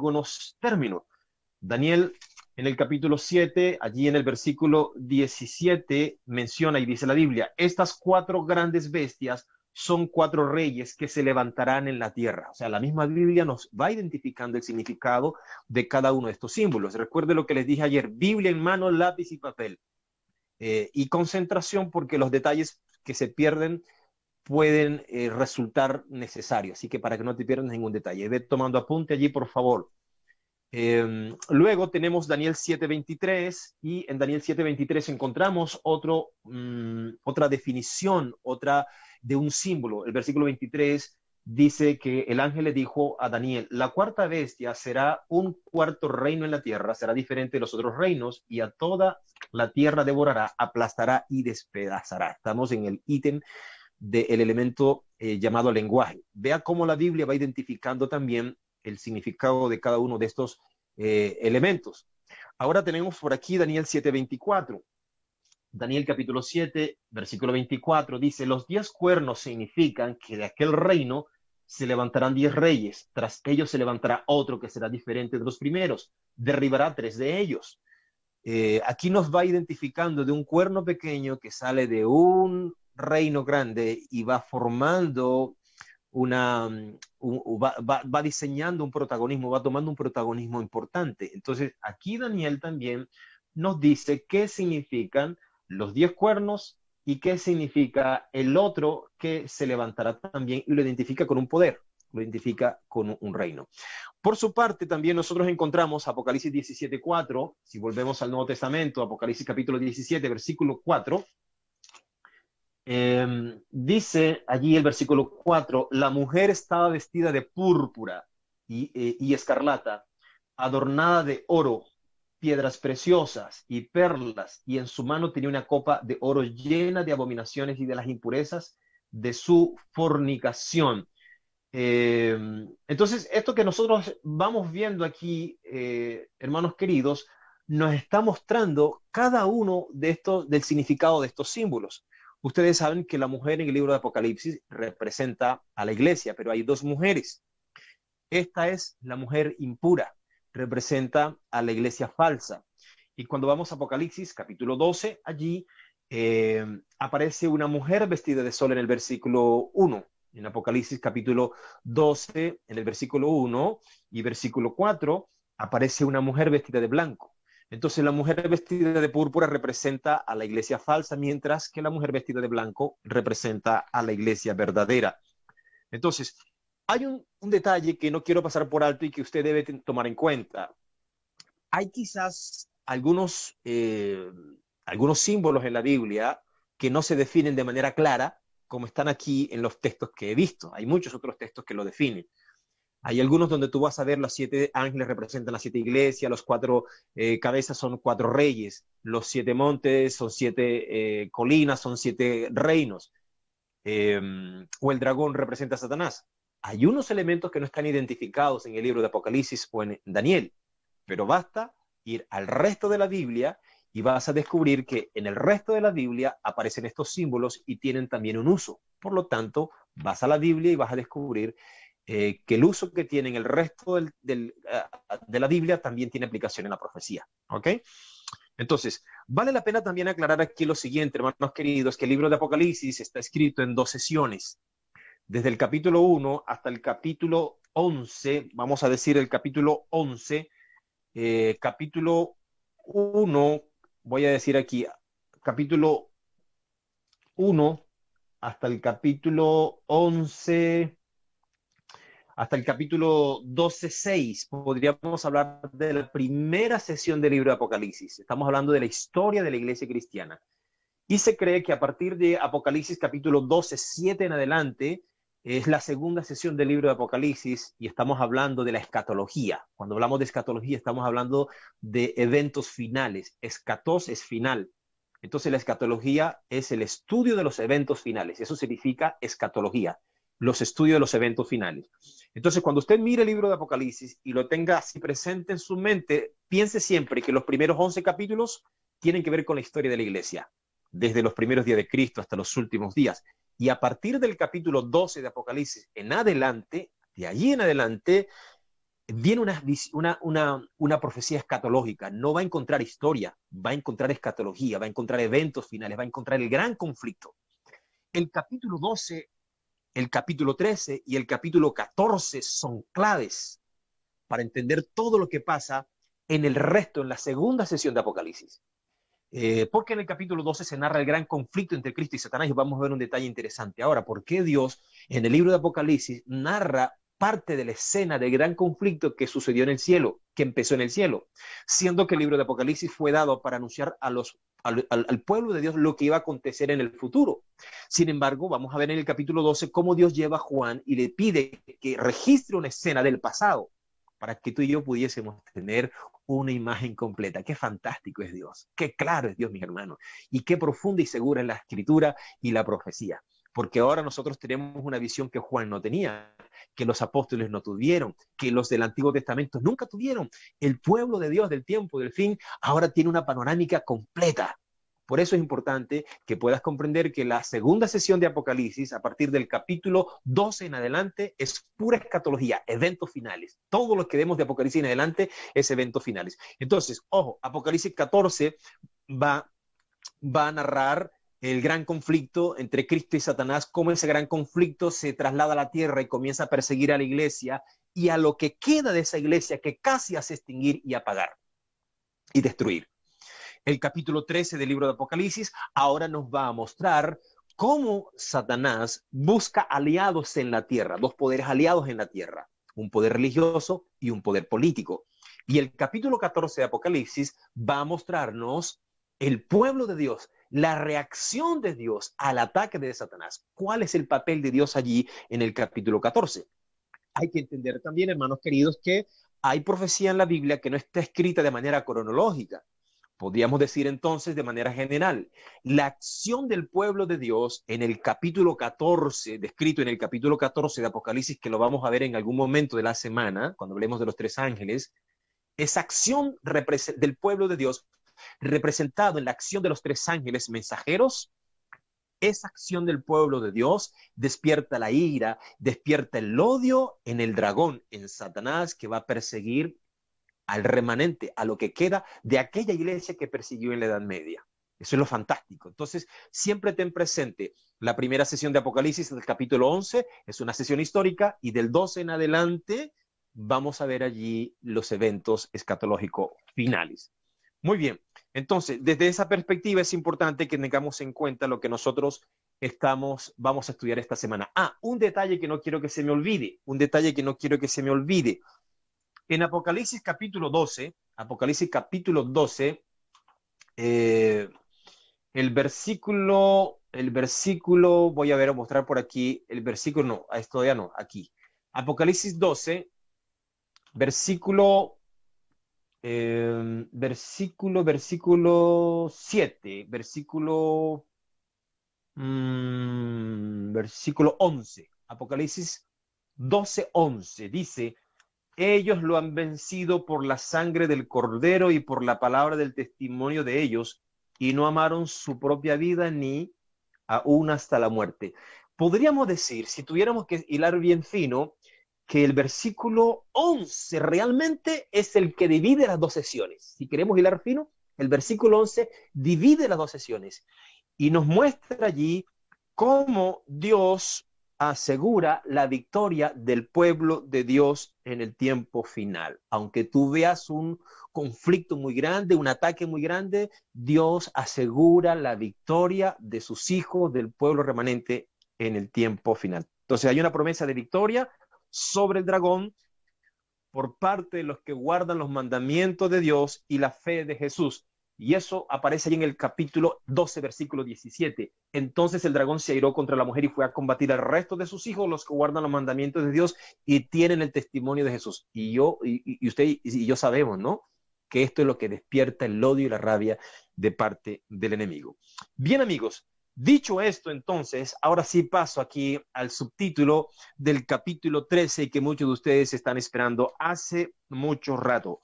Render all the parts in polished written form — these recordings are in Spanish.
algunos términos. Daniel, en el capítulo 7, allí en el versículo 17, menciona y dice la Biblia, estas cuatro grandes bestias son cuatro reyes que se levantarán en la tierra. O sea, la misma Biblia nos va identificando el significado de cada uno de estos símbolos. Recuerde lo que les dije ayer, Biblia en mano, lápiz y papel. Y concentración, porque los detalles que se pierden pueden resultar necesarios. Así que para que no te pierdas ningún detalle, ve tomando apunte allí, por favor. Luego tenemos Daniel 7:23 y en Daniel 7:23 encontramos otra definición, otra de un símbolo. El versículo 23 dice que el ángel le dijo a Daniel, la cuarta bestia será un cuarto reino en la tierra, será diferente de los otros reinos y a toda la tierra devorará, aplastará y despedazará. Estamos en el ítem del elemento llamado lenguaje. Vea cómo la Biblia va identificando también el significado de cada uno de estos elementos. Ahora tenemos por aquí Daniel 7:24. Daniel capítulo 7, versículo 24, dice, los 10 cuernos significan que de aquel reino se levantarán 10 reyes, tras ellos se levantará otro que será diferente de los primeros, derribará 3 de ellos. Aquí nos va identificando de un cuerno pequeño que sale de un reino grande y va formando va diseñando un protagonismo, va tomando un protagonismo importante. Entonces, aquí Daniel también nos dice qué significan los 10 cuernos y qué significa el otro que se levantará también y lo identifica con un poder, lo identifica con un reino. Por su parte, también nosotros encontramos Apocalipsis 17:4, si volvemos al Nuevo Testamento, Apocalipsis capítulo 17, versículo 4, dice allí el versículo 4, la mujer estaba vestida de púrpura y escarlata, adornada de oro, piedras preciosas y perlas, y en su mano tenía una copa de oro llena de abominaciones y de las impurezas de su fornicación. Entonces, esto que nosotros vamos viendo aquí, hermanos queridos, nos está mostrando cada uno de estos, del significado de estos símbolos. Ustedes saben que la mujer en el libro de Apocalipsis representa a la iglesia, pero hay dos mujeres. Esta es la mujer impura, representa a la iglesia falsa. Y cuando vamos a Apocalipsis, capítulo 12, allí aparece una mujer vestida de sol en el versículo 1. En Apocalipsis, capítulo 12, en el versículo 1 y versículo 4, aparece una mujer vestida de blanco. Entonces la mujer vestida de púrpura representa a la iglesia falsa, mientras que la mujer vestida de blanco representa a la iglesia verdadera. Entonces, hay un detalle que no quiero pasar por alto y que usted debe tomar en cuenta. Hay quizás algunos símbolos en la Biblia que no se definen de manera clara, como están aquí en los textos que he visto. Hay muchos otros textos que lo definen. Hay algunos donde tú vas a ver los 7 ángeles representan las 7 iglesias, los 4 cabezas son 4 reyes, los 7 montes son 7 colinas, son 7 reinos, o el dragón representa a Satanás. Hay unos elementos que no están identificados en el libro de Apocalipsis o en Daniel, pero basta ir al resto de la Biblia y vas a descubrir que en el resto de la Biblia aparecen estos símbolos y tienen también un uso. Por lo tanto, vas a la Biblia y vas a descubrir que el uso que tienen el resto de la Biblia también tiene aplicación en la profecía. ¿Ok? Entonces, vale la pena también aclarar aquí lo siguiente, hermanos queridos, que el libro de Apocalipsis está escrito en 2 sesiones. Desde el capítulo 1 hasta el capítulo 11, vamos a decir el capítulo 11, capítulo 1, voy a decir aquí, capítulo 1 hasta el capítulo 11, hasta el capítulo 12:6, podríamos hablar de la primera sesión del libro de Apocalipsis. Estamos hablando de la historia de la iglesia cristiana. Y se cree que a partir de Apocalipsis capítulo 12:7 en adelante, es la segunda sesión del libro de Apocalipsis y estamos hablando de la escatología. Cuando hablamos de escatología estamos hablando de eventos finales. Escatos es final. Entonces la escatología es el estudio de los eventos finales. Eso significa escatología, los estudios de los eventos finales. Entonces cuando usted mire el libro de Apocalipsis y lo tenga así presente en su mente, piense siempre que los primeros 11 capítulos tienen que ver con la historia de la iglesia, desde los primeros días de Cristo hasta los últimos días. Y a partir del capítulo 12 de Apocalipsis en adelante, de allí en adelante, viene una profecía escatológica. No va a encontrar historia, va a encontrar escatología, va a encontrar eventos finales, va a encontrar el gran conflicto. El capítulo 12, el capítulo 13 y el capítulo 14 son claves para entender todo lo que pasa en el resto, en la segunda sesión de Apocalipsis. Porque en el capítulo 12 se narra el gran conflicto entre Cristo y Satanás, y vamos a ver un detalle interesante ahora. ¿Por qué Dios en el libro de Apocalipsis narra parte de la escena del gran conflicto que sucedió en el cielo, que empezó en el cielo? Siendo que el libro de Apocalipsis fue dado para anunciar al pueblo de Dios lo que iba a acontecer en el futuro. Sin embargo, vamos a ver en el capítulo 12 cómo Dios lleva a Juan y le pide que registre una escena del pasado para que tú y yo pudiésemos tener una imagen completa. Qué fantástico es Dios, qué claro es Dios, mis hermanos, y qué profunda y segura es la escritura y la profecía. Porque ahora nosotros tenemos una visión que Juan no tenía, que los apóstoles no tuvieron, que los del Antiguo Testamento nunca tuvieron. El pueblo de Dios del tiempo, del fin, ahora tiene una panorámica completa. Por eso es importante que puedas comprender que la segunda sesión de Apocalipsis, a partir del capítulo 12 en adelante, es pura escatología, eventos finales. Todo lo que vemos de Apocalipsis en adelante es eventos finales. Entonces, ojo, Apocalipsis 14 va a narrar el gran conflicto entre Cristo y Satanás, cómo ese gran conflicto se traslada a la tierra y comienza a perseguir a la iglesia y a lo que queda de esa iglesia que casi hace extinguir y apagar y destruir. El capítulo 13 del libro de Apocalipsis ahora nos va a mostrar cómo Satanás busca aliados en la tierra, dos poderes aliados en la tierra, un poder religioso y un poder político. Y el capítulo 14 de Apocalipsis va a mostrarnos el pueblo de Dios, la reacción de Dios al ataque de Satanás. ¿Cuál es el papel de Dios allí en el capítulo 14? Hay que entender también, hermanos queridos, que hay profecía en la Biblia que no está escrita de manera cronológica. Podríamos decir entonces de manera general, la acción del pueblo de Dios en el capítulo 14, descrito en el capítulo 14 de Apocalipsis, que lo vamos a ver en algún momento de la semana, cuando hablemos de los tres ángeles, esa acción del pueblo de Dios representado en la acción de los tres ángeles mensajeros, esa acción del pueblo de Dios despierta la ira, despierta el odio en el dragón, en Satanás, que va a perseguir al remanente, a lo que queda de aquella iglesia que persiguió en la Edad Media. Eso es lo fantástico. Entonces, siempre ten presente, la primera sesión de Apocalipsis del capítulo 11 es una sesión histórica y del 12 en adelante vamos a ver allí los eventos escatológicos finales. Muy bien, entonces, desde esa perspectiva es importante que tengamos en cuenta lo que nosotros vamos a estudiar esta semana. Un detalle que no quiero que se me olvide, En Apocalipsis capítulo 12, el versículo, voy a mostrar por aquí, el versículo, no, esto ya no, aquí. Apocalipsis 12, versículo 7, versículo 11. Apocalipsis 12, 11, dice: ellos lo han vencido por la sangre del Cordero y por la palabra del testimonio de ellos, y no amaron su propia vida ni aún hasta la muerte. Podríamos decir, si tuviéramos que hilar bien fino, que el versículo 11 realmente es el que divide las dos sesiones. Si queremos hilar fino, el versículo 11 divide las dos sesiones y nos muestra allí cómo Dios asegura la victoria del pueblo de Dios en el tiempo final. Aunque tú veas un conflicto muy grande, un ataque muy grande, Dios asegura la victoria de sus hijos, del pueblo remanente en el tiempo final. Entonces hay una promesa de victoria sobre el dragón por parte de los que guardan los mandamientos de Dios y la fe de Jesús. Y eso aparece ahí en el capítulo 12, versículo 17. Entonces el dragón se airó contra la mujer y fue a combatir al resto de sus hijos, los que guardan los mandamientos de Dios y tienen el testimonio de Jesús. Y usted y yo sabemos, ¿no?, que esto es lo que despierta el odio y la rabia de parte del enemigo. Bien, amigos, dicho esto, entonces, ahora sí paso aquí al subtítulo del capítulo 13 que muchos de ustedes están esperando hace mucho rato.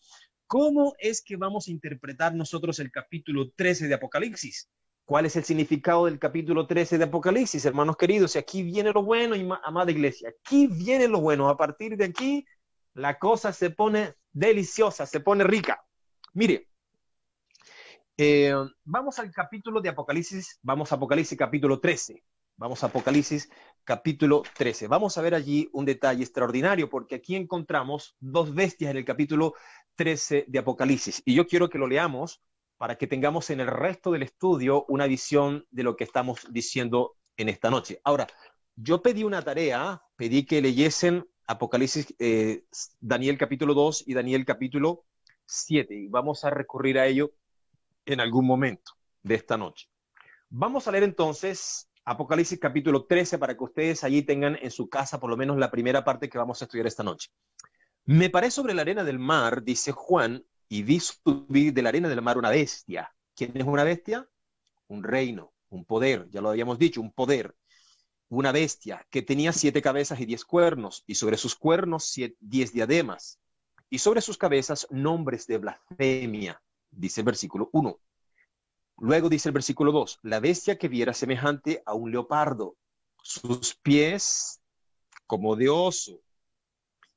¿Cómo es que vamos a interpretar nosotros el capítulo 13 de Apocalipsis? ¿Cuál es el significado del capítulo 13 de Apocalipsis, hermanos queridos? Y aquí viene lo bueno, y amada iglesia, aquí viene lo bueno. A partir de aquí la cosa se pone deliciosa, se pone rica. Mire, vamos al capítulo de Apocalipsis, vamos a Apocalipsis capítulo 13. Vamos a Apocalipsis capítulo 13. Vamos a ver allí un detalle extraordinario, porque aquí encontramos dos bestias en el capítulo 13 de Apocalipsis. Y yo quiero que lo leamos para que tengamos en el resto del estudio una visión de lo que estamos diciendo en esta noche. Ahora, yo pedí una tarea, pedí que leyesen Apocalipsis, Daniel capítulo 2 y Daniel capítulo 7. Y vamos a recurrir a ello en algún momento de esta noche. Vamos a leer entonces Apocalipsis capítulo 13 para que ustedes allí tengan en su casa por lo menos la primera parte que vamos a estudiar esta noche. Me paré sobre la arena del mar, dice Juan, y vi subir de la arena del mar una bestia. ¿Quién es una bestia? Un reino, un poder, ya lo habíamos dicho, un poder. Una bestia que tenía 7 cabezas y 10 cuernos, y sobre sus cuernos 10 diademas, y sobre sus cabezas nombres de blasfemia, dice el versículo 1. Luego dice el versículo 2, la bestia que viera semejante a un leopardo, sus pies como de oso,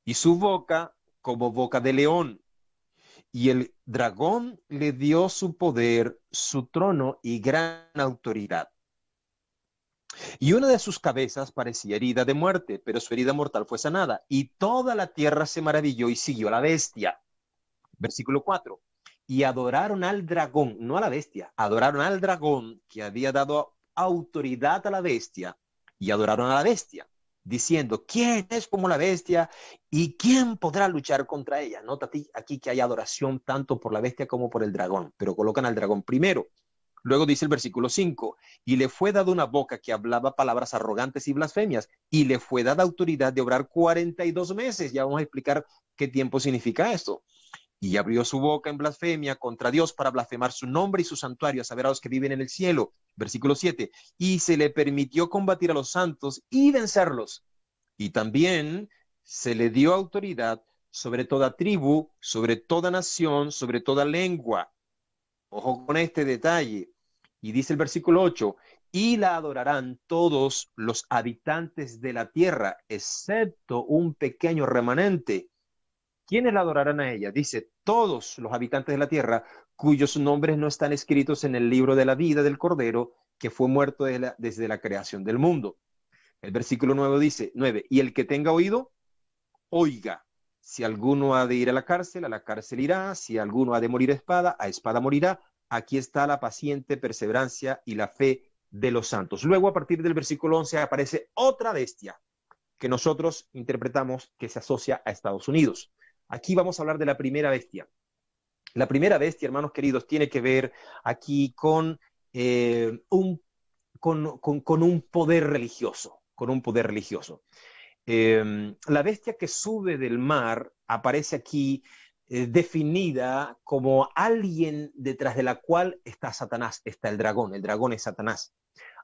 y su boca como boca de león. Y el dragón le dio su poder, su trono y gran autoridad. Y una de sus cabezas parecía herida de muerte, pero su herida mortal fue sanada. Y toda la tierra se maravilló y siguió a la bestia. Versículo 4. Y adoraron al dragón, no a la bestia, adoraron al dragón que había dado autoridad a la bestia, y adoraron a la bestia, diciendo, ¿quién es como la bestia y quién podrá luchar contra ella? Nota aquí que hay adoración tanto por la bestia como por el dragón, pero colocan al dragón primero. Luego dice el versículo 5, y le fue dada una boca que hablaba palabras arrogantes y blasfemias, y le fue dada autoridad de obrar 42 meses. Ya vamos a explicar qué tiempo significa esto. Y abrió su boca en blasfemia contra Dios para blasfemar su nombre y su santuario, a saber a los que viven en el cielo. Versículo 7. Y se le permitió combatir a los santos y vencerlos. Y también se le dio autoridad sobre toda tribu, sobre toda nación, sobre toda lengua. Ojo con este detalle. Y dice el versículo 8, y la adorarán todos los habitantes de la tierra, excepto un pequeño remanente. ¿Quiénes la adorarán a ella? Dice, todos los habitantes de la tierra cuyos nombres no están escritos en el libro de la vida del Cordero, que fue muerto desde la creación del mundo. El versículo 9 dice, 9, y el que tenga oído, oiga. Si alguno ha de ir a la cárcel irá. Si alguno ha de morir a espada morirá. Aquí está la paciente perseverancia y la fe de los santos. Luego, a partir del versículo 11, aparece otra bestia que nosotros interpretamos que se asocia a Estados Unidos. Aquí vamos a hablar de la primera bestia. La primera bestia, hermanos queridos, tiene que ver aquí con un poder religioso, con un poder religioso. La bestia que sube del mar aparece aquí definida como alguien detrás de la cual está Satanás, está el dragón es Satanás.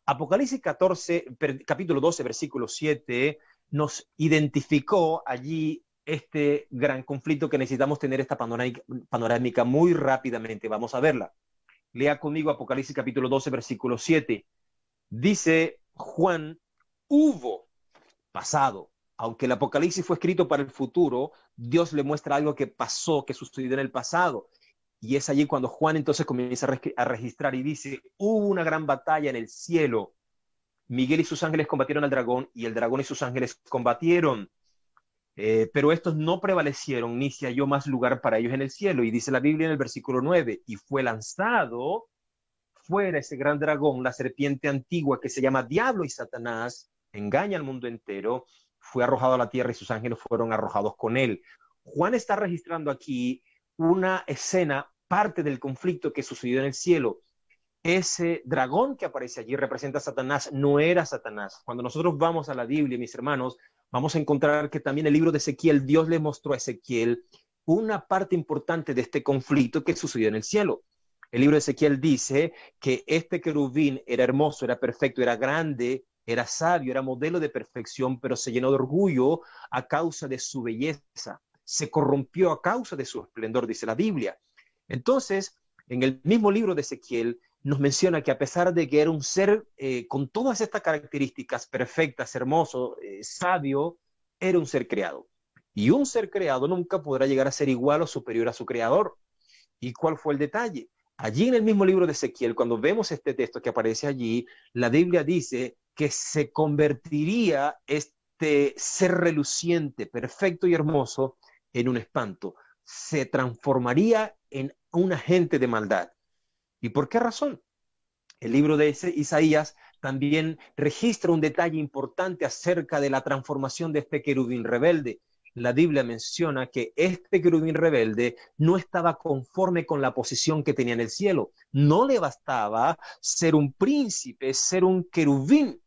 Apocalipsis 14, capítulo 12, versículo 7, nos identificó allí este gran conflicto que necesitamos tener esta panorámica muy rápidamente. Vamos a verla. Lea conmigo Apocalipsis capítulo 12, versículo 7. Dice Juan, hubo pasado. Aunque el Apocalipsis fue escrito para el futuro, Dios le muestra algo que pasó, que sucedió en el pasado. Y es allí cuando Juan entonces comienza a registrar y dice, hubo una gran batalla en el cielo. Miguel y sus ángeles combatieron al dragón y el dragón y sus ángeles combatieron. Pero estos no prevalecieron, ni se halló más lugar para ellos en el cielo. Y dice la Biblia en el versículo 9, y fue lanzado fuera ese gran dragón, la serpiente antigua que se llama Diablo y Satanás, engaña al mundo entero, fue arrojado a la tierra y sus ángeles fueron arrojados con él. Juan está registrando aquí una escena, parte del conflicto que sucedió en el cielo. Ese dragón que aparece allí representa a Satanás, no era Satanás. Cuando nosotros vamos a la Biblia, mis hermanos, vamos a encontrar que también el libro de Ezequiel, Dios le mostró a Ezequiel una parte importante de este conflicto que sucedió en el cielo. El libro de Ezequiel dice que este querubín era hermoso, era perfecto, era grande, era sabio, era modelo de perfección, pero se llenó de orgullo a causa de su belleza. Se corrompió a causa de su esplendor, dice la Biblia. Entonces, en el mismo libro de Ezequiel, nos menciona que a pesar de que era un ser con todas estas características perfectas, hermoso, sabio, era un ser creado. Y un ser creado nunca podrá llegar a ser igual o superior a su creador. ¿Y cuál fue el detalle? Allí en el mismo libro de Ezequiel, cuando vemos este texto que aparece allí, la Biblia dice que se convertiría este ser reluciente, perfecto y hermoso en un espanto. Se transformaría en un agente de maldad. ¿Y por qué razón? El libro de Isaías también registra un detalle importante acerca de la transformación de este querubín rebelde. La Biblia menciona que este querubín rebelde no estaba conforme con la posición que tenía en el cielo. No le bastaba ser un príncipe, ser un querubín.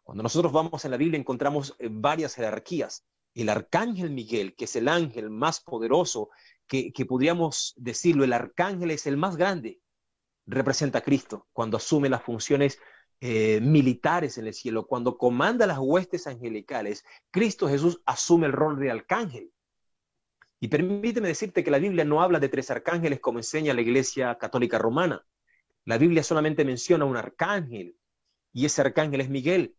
Cuando nosotros vamos en la Biblia encontramos varias jerarquías. El arcángel Miguel, que es el ángel más poderoso, que podríamos decirlo, el arcángel es el más grande, representa a Cristo cuando asume las funciones militares en el cielo, cuando comanda las huestes angelicales. Cristo Jesús asume el rol de arcángel. Y permíteme decirte que la Biblia no habla de 3 arcángeles como enseña la Iglesia Católica Romana. La Biblia solamente menciona un arcángel, y ese arcángel es Miguel.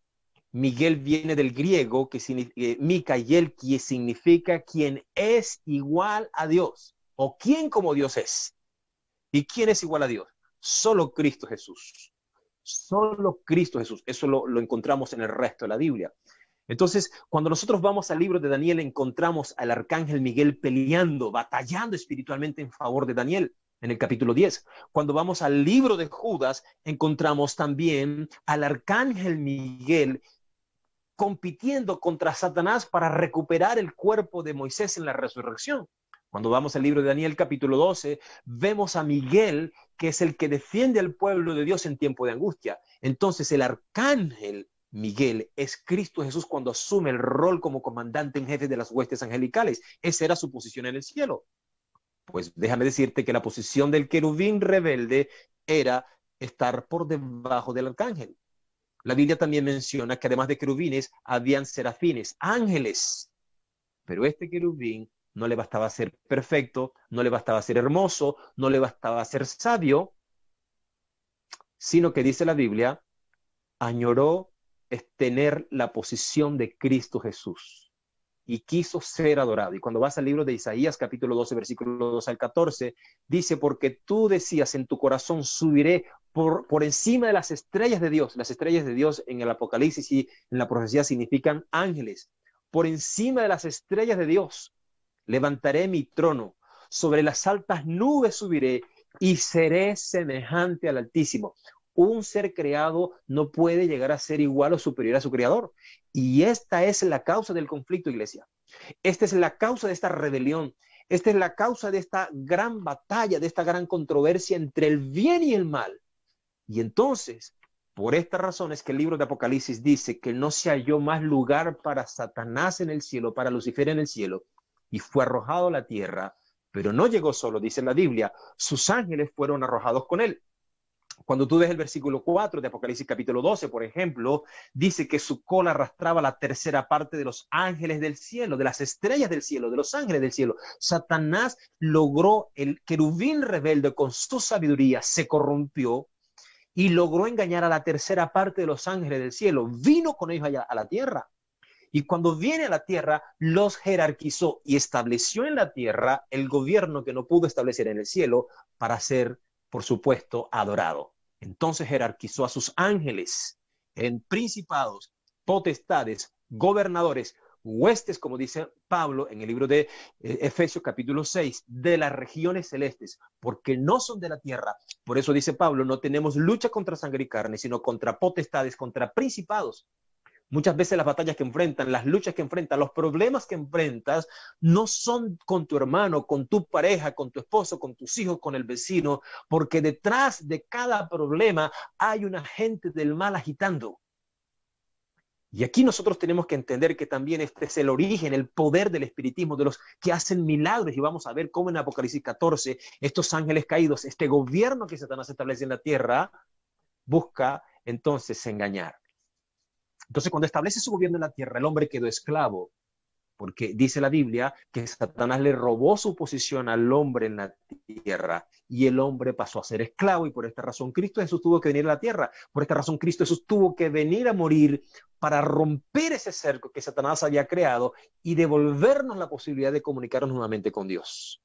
Miguel viene del griego que significa Micael, que significa quien es igual a Dios, o quien como Dios es. ¿Y quién es igual a Dios? Solo Cristo Jesús. Solo Cristo Jesús. Eso lo encontramos en el resto de la Biblia. Entonces, cuando nosotros vamos al libro de Daniel, encontramos al arcángel Miguel peleando, batallando espiritualmente en favor de Daniel, en el capítulo 10. Cuando vamos al libro de Judas, encontramos también al arcángel Miguel compitiendo contra Satanás para recuperar el cuerpo de Moisés en la resurrección. Cuando vamos al libro de Daniel capítulo 12, vemos a Miguel, que es el que defiende al pueblo de Dios en tiempo de angustia. Entonces el arcángel Miguel es Cristo Jesús cuando asume el rol como comandante en jefe de las huestes angelicales. Esa era su posición en el cielo. Pues déjame decirte que la posición del querubín rebelde era estar por debajo del arcángel. La Biblia también menciona que además de querubines, habían serafines, ángeles. Pero este querubín no le bastaba ser perfecto, no le bastaba ser hermoso, no le bastaba ser sabio, sino que dice la Biblia, añoró tener la posición de Cristo Jesús y quiso ser adorado. Y cuando vas al libro de Isaías, capítulo 12, versículo 2 al 14, dice, porque tú decías en tu corazón, subiré por encima de las estrellas de Dios. Las estrellas de Dios en el Apocalipsis y en la profecía significan ángeles. Por encima de las estrellas de Dios levantaré mi trono, sobre las altas nubes subiré y seré semejante al Altísimo. Un ser creado no puede llegar a ser igual o superior a su creador. Y esta es la causa del conflicto, iglesia. Esta es la causa de esta rebelión. Esta es la causa de esta gran batalla, de esta gran controversia entre el bien y el mal. Y entonces, por esta razón es que el libro de Apocalipsis dice que no se halló más lugar para Satanás en el cielo, para Lucifer en el cielo, y fue arrojado a la tierra, pero no llegó solo, dice la Biblia, sus ángeles fueron arrojados con él. Cuando tú ves el versículo 4 de Apocalipsis capítulo 12, por ejemplo, dice que su cola arrastraba la tercera parte de los ángeles del cielo, de las estrellas del cielo, de los ángeles del cielo. Satanás logró, el querubín rebelde con su sabiduría se corrompió y logró engañar a la tercera parte de los ángeles del cielo. Vino con ellos allá a la tierra. Y cuando viene a la tierra, los jerarquizó y estableció en la tierra el gobierno que no pudo establecer en el cielo para ser, por supuesto, adorado. Entonces jerarquizó a sus ángeles en principados, potestades, gobernadores, huestes, como dice Pablo en el libro de Efesios capítulo 6, de las regiones celestes, porque no son de la tierra. Por eso dice Pablo, no tenemos lucha contra sangre y carne, sino contra potestades, contra principados. Muchas veces las batallas que enfrentan, las luchas que enfrentan, los problemas que enfrentas no son con tu hermano, con tu pareja, con tu esposo, con tus hijos, con el vecino, porque detrás de cada problema hay un agente del mal agitando. Y aquí nosotros tenemos que entender que también este es el origen, el poder del espiritismo, de los que hacen milagros. Y vamos a ver cómo en Apocalipsis 14, estos ángeles caídos, este gobierno que Satanás establece en la tierra, busca entonces engañar. Entonces, cuando establece su gobierno en la tierra, el hombre quedó esclavo, porque dice la Biblia que Satanás le robó su posición al hombre en la tierra y el hombre pasó a ser esclavo, y por esta razón Cristo Jesús tuvo que venir a la tierra. Por esta razón Cristo Jesús tuvo que venir a morir para romper ese cerco que Satanás había creado y devolvernos la posibilidad de comunicarnos nuevamente con Dios.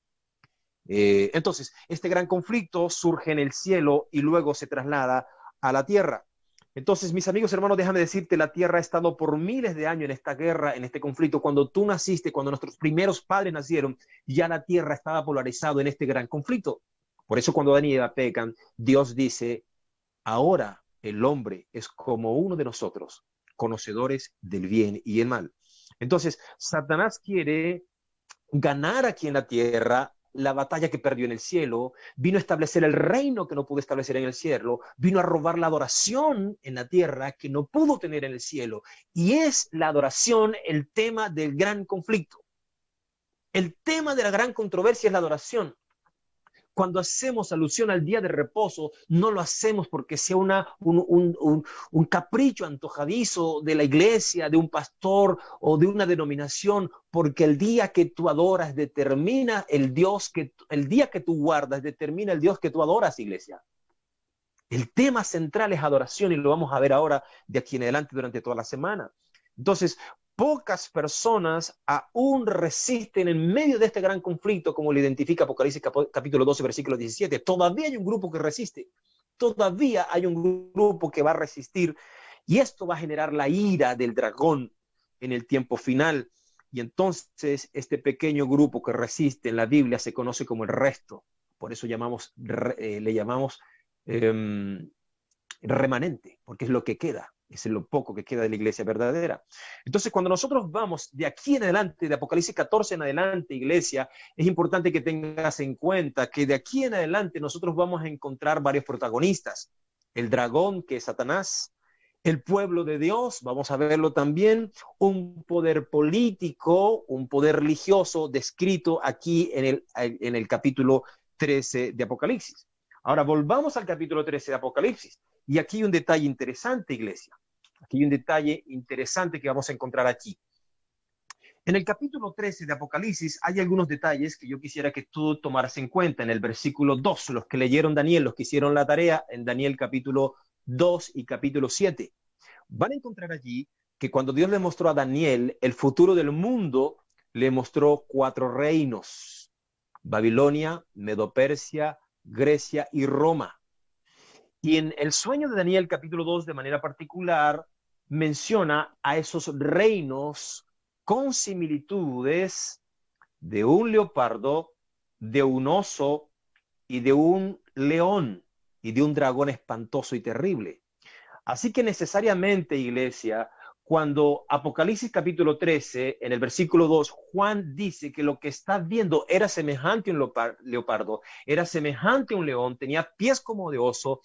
Entonces, este gran conflicto surge en el cielo y luego se traslada a la tierra. Entonces, mis amigos, hermanos, déjame decirte, la tierra ha estado por miles de años en esta guerra, en este conflicto. Cuando tú naciste, cuando nuestros primeros padres nacieron, ya la tierra estaba polarizado en este gran conflicto. Por eso cuando Adán y Eva pecan, Dios dice, ahora el hombre es como uno de nosotros, conocedores del bien y el mal. Entonces, Satanás quiere ganar aquí en la tierra la batalla que perdió en el cielo, vino a establecer el reino que no pudo establecer en el cielo, vino a robar la adoración en la tierra que no pudo tener en el cielo. Y es la adoración el tema del gran conflicto. El tema de la gran controversia es la adoración. Cuando hacemos alusión al día de reposo, no lo hacemos porque sea un capricho antojadizo de la iglesia, de un pastor o de una denominación, porque el día que tú adoras determina el día que tú guardas determina el Dios que tú adoras, iglesia. El tema central es adoración y lo vamos a ver ahora de aquí en adelante durante toda la semana. Entonces, pocas personas aún resisten en medio de este gran conflicto, como lo identifica Apocalipsis capítulo 12, versículo 17. Todavía hay un grupo que resiste, todavía hay un grupo que va a resistir, y esto va a generar la ira del dragón en el tiempo final. Y entonces este pequeño grupo que resiste en la Biblia se conoce como el resto. Por eso le llamamos remanente, porque es lo que queda, es lo poco que queda de la iglesia verdadera. Entonces, cuando nosotros vamos de aquí en adelante, de Apocalipsis 14 en adelante, iglesia, es importante que tengas en cuenta que de aquí en adelante nosotros vamos a encontrar varios protagonistas. El dragón, que es Satanás, el pueblo de Dios, vamos a verlo también, un poder político, un poder religioso descrito aquí en el capítulo 13 de Apocalipsis. Ahora, volvamos al capítulo 13 de Apocalipsis. Y aquí hay un detalle interesante, iglesia. Aquí hay un detalle interesante que vamos a encontrar aquí. En el capítulo 13 de Apocalipsis hay algunos detalles que yo quisiera que tú tomaras en cuenta. En el versículo 2, los que leyeron Daniel, los que hicieron la tarea en Daniel capítulo 2 y capítulo 7, van a encontrar allí que cuando Dios le mostró a Daniel el futuro del mundo, le mostró 4 reinos: Babilonia, Medo-Persia, Grecia y Roma. Y en el sueño de Daniel capítulo 2 de manera particular menciona a esos reinos con similitudes de un leopardo, de un oso y de un león y de un dragón espantoso y terrible. Así que necesariamente, iglesia, cuando Apocalipsis capítulo 13, en el versículo 2, Juan dice que lo que está viendo era semejante a un leopardo, era semejante a un león, tenía pies como de oso,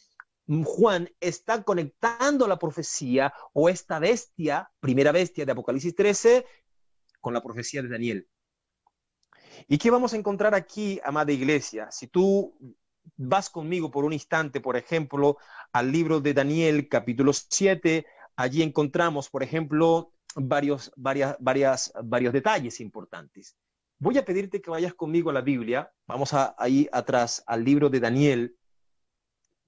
Juan está conectando la profecía o esta bestia, primera bestia de Apocalipsis 13, con la profecía de Daniel. ¿Y qué vamos a encontrar aquí, amada iglesia? Si tú vas conmigo por un instante, por ejemplo, al libro de Daniel, capítulo 7, allí encontramos, por ejemplo, varios detalles importantes. Voy a pedirte que vayas conmigo a la Biblia. Vamos ahí atrás al libro de Daniel.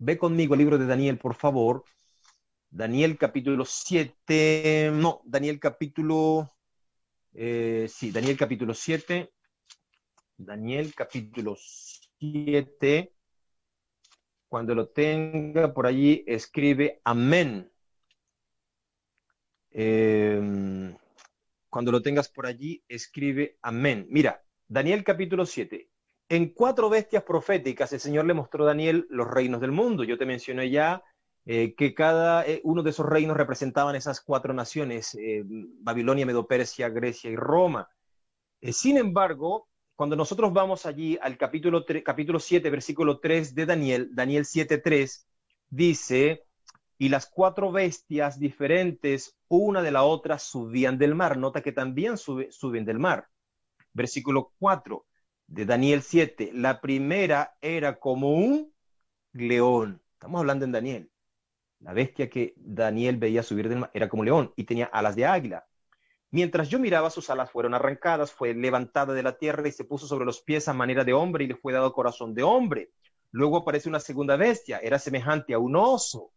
Ve conmigo al libro de Daniel, por favor. Daniel capítulo 7, no, Daniel capítulo, Daniel capítulo 7. Daniel capítulo 7. Cuando lo tenga por allí, escribe amén. Cuando lo tengas por allí, escribe amén. Mira, Daniel capítulo 7. En 4 bestias proféticas, el Señor le mostró a Daniel los reinos del mundo. Yo te mencioné ya que cada uno de esos reinos representaban esas 4 naciones, Babilonia, Medo-Persia, Grecia y Roma. Sin embargo, cuando nosotros vamos allí al capítulo 7, versículo 3 de Daniel, Daniel 7:3, dice: y las 4 bestias diferentes, una de la otra, subían del mar. Nota que también suben del mar. Versículo 4 de Daniel 7, la primera era como un león. Estamos hablando en Daniel. La bestia que Daniel veía subir del mar era como león y tenía alas de águila. Mientras yo miraba, sus alas fueron arrancadas, fue levantada de la tierra y se puso sobre los pies a manera de hombre y le fue dado corazón de hombre. Luego aparece una segunda bestia, era semejante a un oso.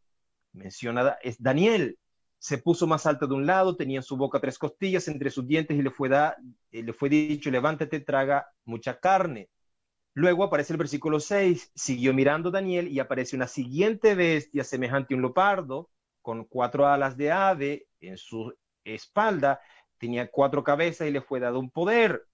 Mencionada es Daniel. Se puso más alto de un lado, tenía en su boca 3 costillas entre sus dientes y le fue dicho, levántate, traga mucha carne. Luego aparece el versículo 6, siguió mirando Daniel y aparece una siguiente bestia semejante a un leopardo, con 4 alas de ave en su espalda, tenía 4 cabezas y le fue dado un poder.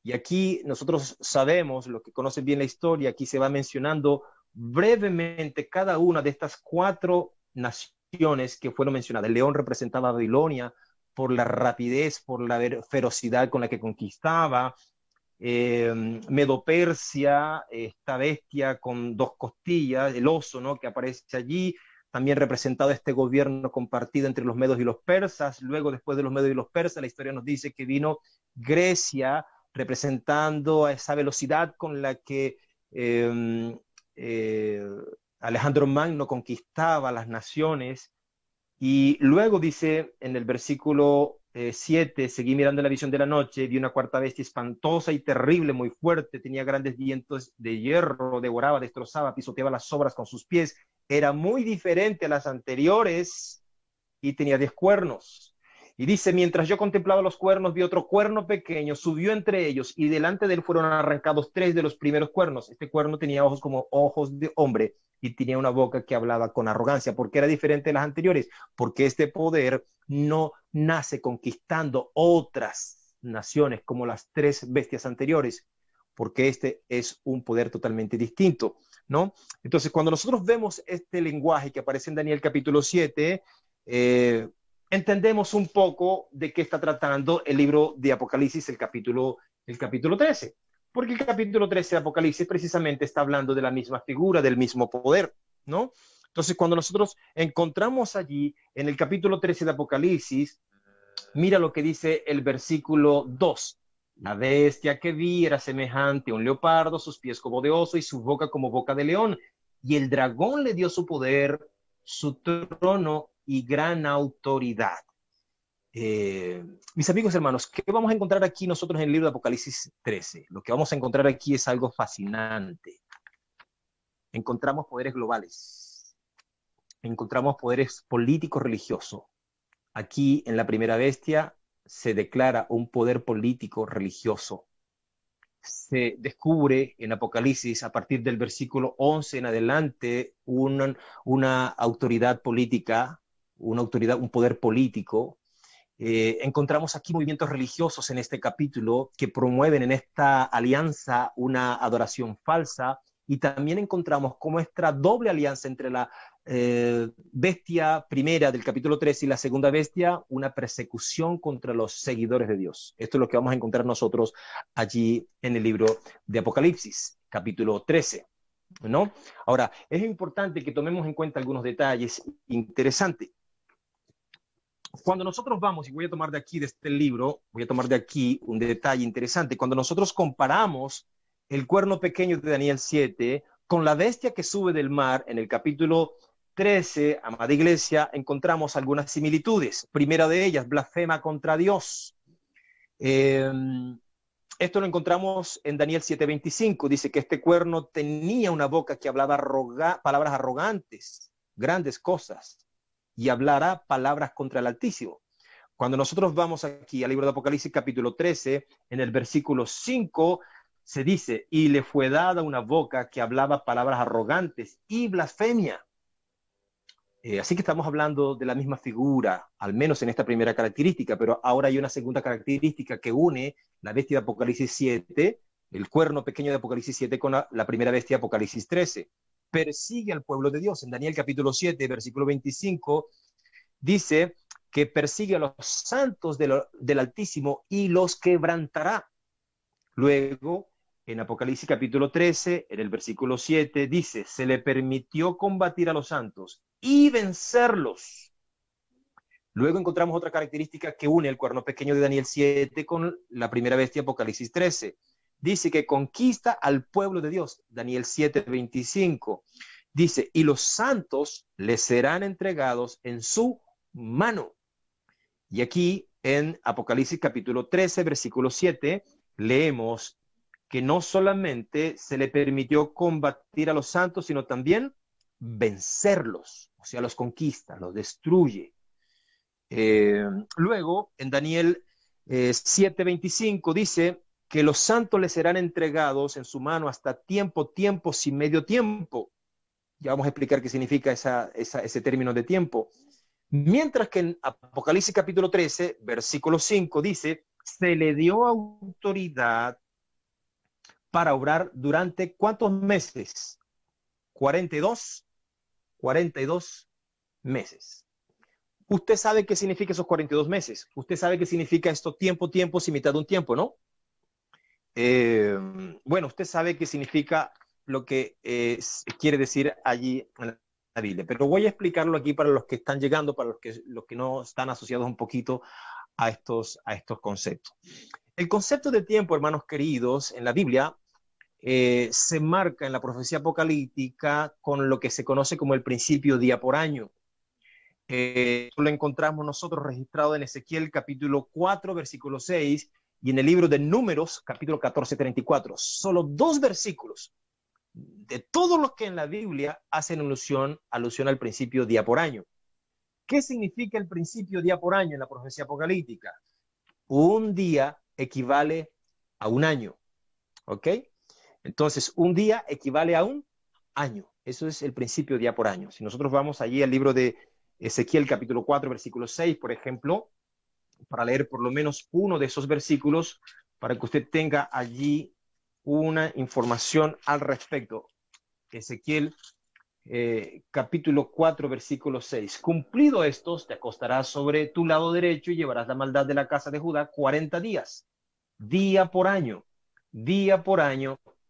Y aquí nosotros sabemos, los que conocen bien la historia, aquí se va mencionando brevemente cada una de estas 4 naciones que fueron mencionadas. El león representaba a Babilonia por la rapidez, por la ferocidad con la que conquistaba. Medo-Persia, esta bestia con 2 costillas, el oso, ¿no?, que aparece allí, también representado este gobierno compartido entre los medos y los persas. Luego, después de los medos y los persas, la historia nos dice que vino Grecia, representando a esa velocidad con la que Alejandro Magno conquistaba las naciones. Y luego dice en el versículo 7, seguí mirando la visión de la noche, vi una cuarta bestia espantosa y terrible, muy fuerte, tenía grandes dientes de hierro, devoraba, destrozaba, pisoteaba las sobras con sus pies, era muy diferente a las anteriores y tenía 10 cuernos. Y dice, mientras yo contemplaba los cuernos, vi otro cuerno pequeño, subió entre ellos y delante de él fueron arrancados 3 de los primeros cuernos. Este cuerno tenía ojos como ojos de hombre y tenía una boca que hablaba con arrogancia. ¿Por qué era diferente de las anteriores? Porque este poder no nace conquistando otras naciones como las 3 bestias anteriores, porque este es un poder totalmente distinto, ¿no? Entonces, cuando nosotros vemos este lenguaje que aparece en Daniel capítulo 7, entendemos un poco de qué está tratando el libro de Apocalipsis, el capítulo 13. Porque el capítulo 13 de Apocalipsis precisamente está hablando de la misma figura, del mismo poder, ¿no? Entonces, cuando nosotros encontramos allí en el capítulo 13 de Apocalipsis, mira lo que dice el versículo 2. La bestia que vi era semejante a un leopardo, sus pies como de oso y su boca como boca de león. Y el dragón le dio su poder, su trono y gran autoridad. Mis amigos hermanos, ¿qué vamos a encontrar aquí nosotros en el libro de Apocalipsis 13? Lo que vamos a encontrar aquí es algo fascinante. Encontramos poderes globales, encontramos poderes políticos religiosos. Aquí en la primera bestia se declara un poder político religioso. Se descubre en Apocalipsis, a partir del versículo 11 en adelante, una autoridad política, un poder político. Encontramos aquí movimientos religiosos en este capítulo que promueven en esta alianza una adoración falsa, y también encontramos cómo esta doble alianza entre la bestia primera del capítulo 3 y la segunda bestia, una persecución contra los seguidores de Dios. Esto es lo que vamos a encontrar nosotros allí en el libro de Apocalipsis, capítulo 13, ¿no? Ahora, es importante que tomemos en cuenta algunos detalles interesantes. Cuando nosotros vamos, y voy a tomar de aquí, de este libro, voy a tomar de aquí un detalle interesante. Cuando nosotros comparamos el cuerno pequeño de Daniel 7 con la bestia que sube del mar en el capítulo 13, amada iglesia, encontramos algunas similitudes. Primera de ellas, blasfema contra Dios. Esto lo encontramos en Daniel 7:25. Dice que este cuerno tenía una boca que hablaba palabras arrogantes, grandes cosas, y hablará palabras contra el Altísimo. Cuando nosotros vamos aquí al libro de Apocalipsis capítulo 13, en el versículo 5, se dice, y le fue dada una boca que hablaba palabras arrogantes y blasfemia. Así que estamos hablando de la misma figura, al menos en esta primera característica, pero ahora hay una segunda característica que une la bestia de Apocalipsis 7, el cuerno pequeño de Apocalipsis 7 con la primera bestia de Apocalipsis 13. Persigue al pueblo de Dios. En Daniel capítulo 7, versículo 25, dice que persigue a los santos del Altísimo y los quebrantará. Luego, en Apocalipsis capítulo 13, en el versículo 7, dice, se le permitió combatir a los santos y vencerlos. Luego encontramos otra característica que une el cuerno pequeño de Daniel 7 con la primera bestia de Apocalipsis 13. Dice que conquista al pueblo de Dios. Daniel 7:25. Dice, y los santos les serán entregados en su mano. Y aquí en Apocalipsis capítulo 13, versículo 7, leemos que no solamente se le permitió combatir a los santos, sino también vencerlos, o sea, los conquista, los destruye. Luego, en Daniel 7:25 dice que los santos les serán entregados en su mano hasta tiempos y medio tiempo. Ya vamos a explicar qué significa ese término de tiempo. Mientras que en Apocalipsis capítulo 13, versículo 5 dice, se le dio autoridad para obrar durante ¿cuántos meses? 42 meses. Usted sabe qué significa esos 42 meses. Usted sabe qué significa esto tiempos y mitad de un tiempo, ¿no? Bueno, usted sabe qué significa lo que quiere decir allí en la Biblia, pero voy a explicarlo aquí para los que están llegando, para los que no están asociados un poquito a estos conceptos. El concepto de tiempo, hermanos queridos, en la Biblia se marca en la profecía apocalíptica con lo que se conoce como el principio día por año. Lo encontramos nosotros registrado en Ezequiel capítulo 4, versículo 6, y en el libro de Números, capítulo 14, 34. Solo 2 versículos de todos los que en la Biblia hacen alusión al principio día por año. ¿Qué significa el principio día por año en la profecía apocalíptica? Un día equivale a un año, ¿ok? Entonces, un día equivale a un año. Eso es el principio día por año. Si nosotros vamos allí al libro de Ezequiel capítulo 4, versículo 6, por ejemplo, para leer por lo menos uno de esos versículos, para que usted tenga allí una información al respecto. Ezequiel capítulo 4, versículo 6. Cumplido estos, te acostarás sobre tu lado derecho y llevarás la maldad de la casa de Judá 40 días. Día por año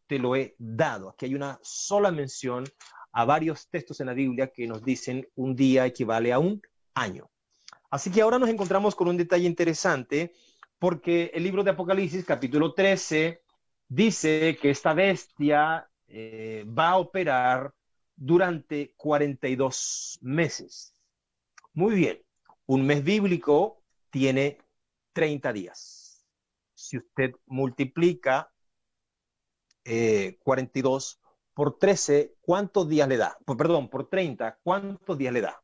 te lo he dado. Aquí hay una sola mención a varios textos en la Biblia que nos dicen un día equivale a un año. Así que ahora nos encontramos con un detalle interesante, porque el libro de Apocalipsis, capítulo 13, dice que esta bestia va a operar durante 42 meses. Muy bien, un mes bíblico tiene 30 días. Si usted multiplica 42 por 13, ¿cuántos días le da? Perdón, por 30, ¿cuántos días le da?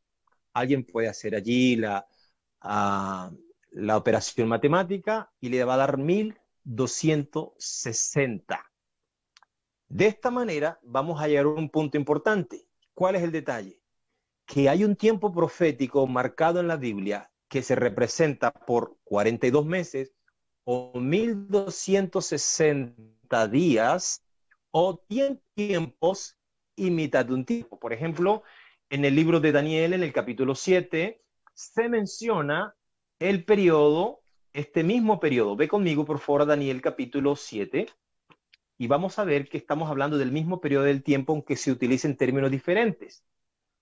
Alguien puede hacer allí la operación matemática y le va a dar 1260. De esta manera vamos a llegar a un punto importante. ¿Cuál es el detalle? Que hay un tiempo profético marcado en la Biblia que se representa por 42 meses o 1260 días o 100 tiempos y mitad de un tiempo. Por ejemplo, en el libro de Daniel, en el capítulo 7, se menciona el periodo, este mismo periodo. Ve conmigo, por favor, a Daniel capítulo 7 y vamos a ver que estamos hablando del mismo periodo del tiempo, aunque se utilicen términos diferentes.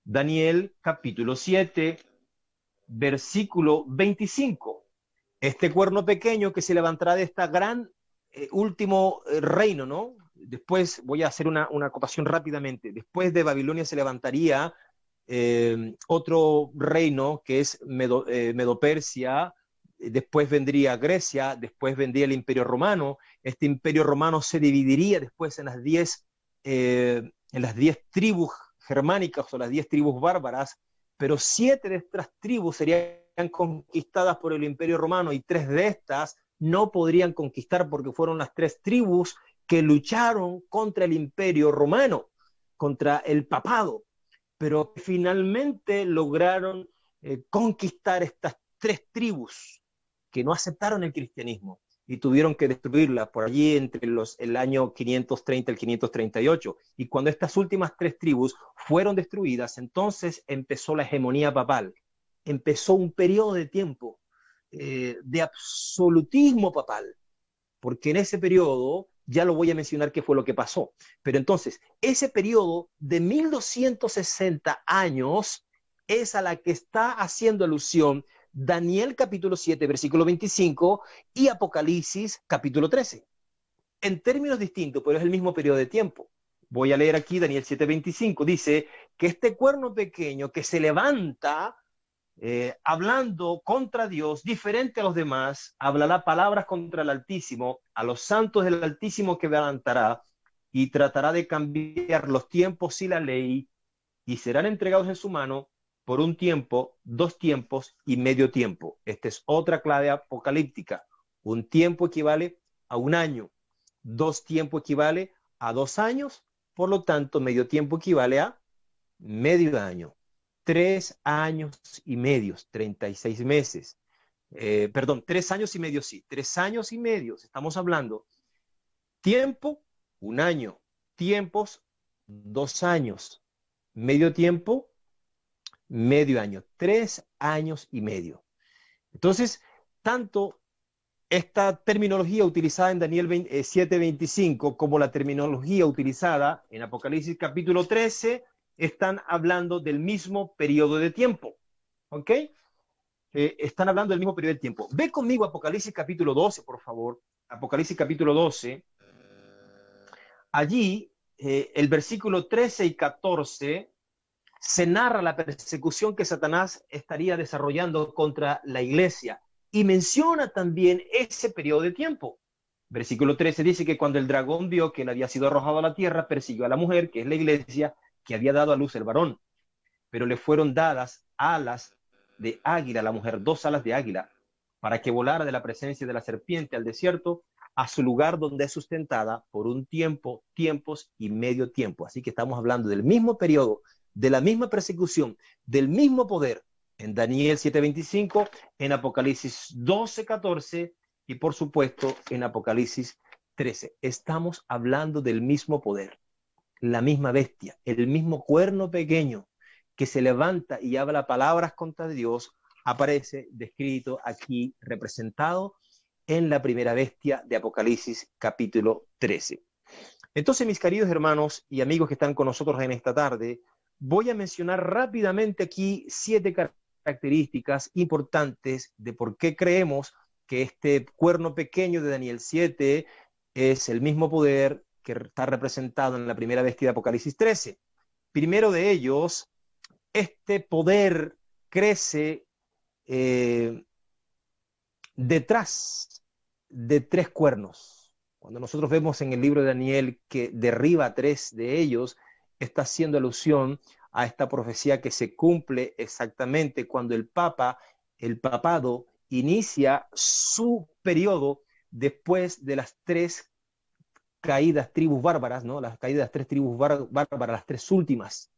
Daniel capítulo 7, versículo 25. Este cuerno pequeño que se levantará de esta gran último reino, ¿no? Después voy a hacer una acotación rápidamente. Después de Babilonia se levantaría otro reino que es Medo-Persia, después vendría Grecia, después vendría el Imperio Romano. Este Imperio Romano se dividiría después en las 10 tribus germánicas o las 10 tribus bárbaras, pero 7 de estas tribus serían conquistadas por el Imperio Romano y 3 de estas no podrían conquistar porque fueron las 3 tribus que lucharon contra el Imperio Romano, contra el papado, pero finalmente lograron conquistar estas 3 tribus que no aceptaron el cristianismo y tuvieron que destruirla por allí entre el año 530 y el 538. Y cuando estas últimas 3 tribus fueron destruidas, entonces empezó la hegemonía papal. Empezó un periodo de tiempo de absolutismo papal, porque en ese periodo, ya lo voy a mencionar qué fue lo que pasó, pero entonces, ese periodo de 1260 años es a la que está haciendo alusión Daniel capítulo 7, versículo 25 y Apocalipsis capítulo 13. En términos distintos, pero es el mismo periodo de tiempo. Voy a leer aquí Daniel 7:25. Dice que este cuerno pequeño que se levanta hablando contra Dios, diferente a los demás, hablará palabras contra el Altísimo, a los santos del Altísimo quebrantará y tratará de cambiar los tiempos y la ley, y serán entregados en su mano por un tiempo, 2 tiempos y medio tiempo. Esta es otra clave apocalíptica. Un tiempo equivale a un año, 2 tiempos equivale a 2 años, por lo tanto, medio tiempo equivale a medio año. 3 años y medio, 36 meses. Perdón, 3 años y medio, sí, 3 años y medio, estamos hablando. Tiempo, un año. Tiempos, 2 años. Medio tiempo, medio año. 3 años y medio. Entonces, tanto esta terminología utilizada en Daniel 7:25 como la terminología utilizada en Apocalipsis capítulo 13 están hablando del mismo periodo de tiempo. ¿Ok? Están hablando del mismo periodo de tiempo. Ve conmigo Apocalipsis capítulo 12, por favor. Apocalipsis capítulo 12. Allí, el versículo 13 y 14 se narra la persecución que Satanás estaría desarrollando contra la iglesia y menciona también ese periodo de tiempo. Versículo 13 dice que cuando el dragón vio que él había sido arrojado a la tierra, persiguió a la mujer, que es la iglesia, que había dado a luz el varón. Pero le fueron dadas alas de águila a la mujer, 2 alas de águila, para que volara de la presencia de la serpiente al desierto, a su lugar donde es sustentada por un tiempo, tiempos y medio tiempo. Así que estamos hablando del mismo periodo, de la misma persecución, del mismo poder en Daniel 7:25, en Apocalipsis 12:14 y por supuesto en Apocalipsis 13. Estamos hablando del mismo poder, la misma bestia, el mismo cuerno pequeño que se levanta y habla palabras contra Dios, aparece descrito aquí, representado en la primera bestia de Apocalipsis capítulo 13. Entonces, mis queridos hermanos y amigos que están con nosotros en esta tarde, voy a mencionar rápidamente aquí 7 características importantes de por qué creemos que este cuerno pequeño de Daniel 7 es el mismo poder que está representado en la primera bestia de Apocalipsis 13. Primero de ellos, este poder crece detrás de 3 cuernos. Cuando nosotros vemos en el libro de Daniel que derriba a 3 de ellos, está haciendo alusión a esta profecía que se cumple exactamente cuando el papado, inicia su periodo después de las 3 caídas tribus bárbaras, ¿no? Las caídas 3 tribus bárbaras, las 3 últimas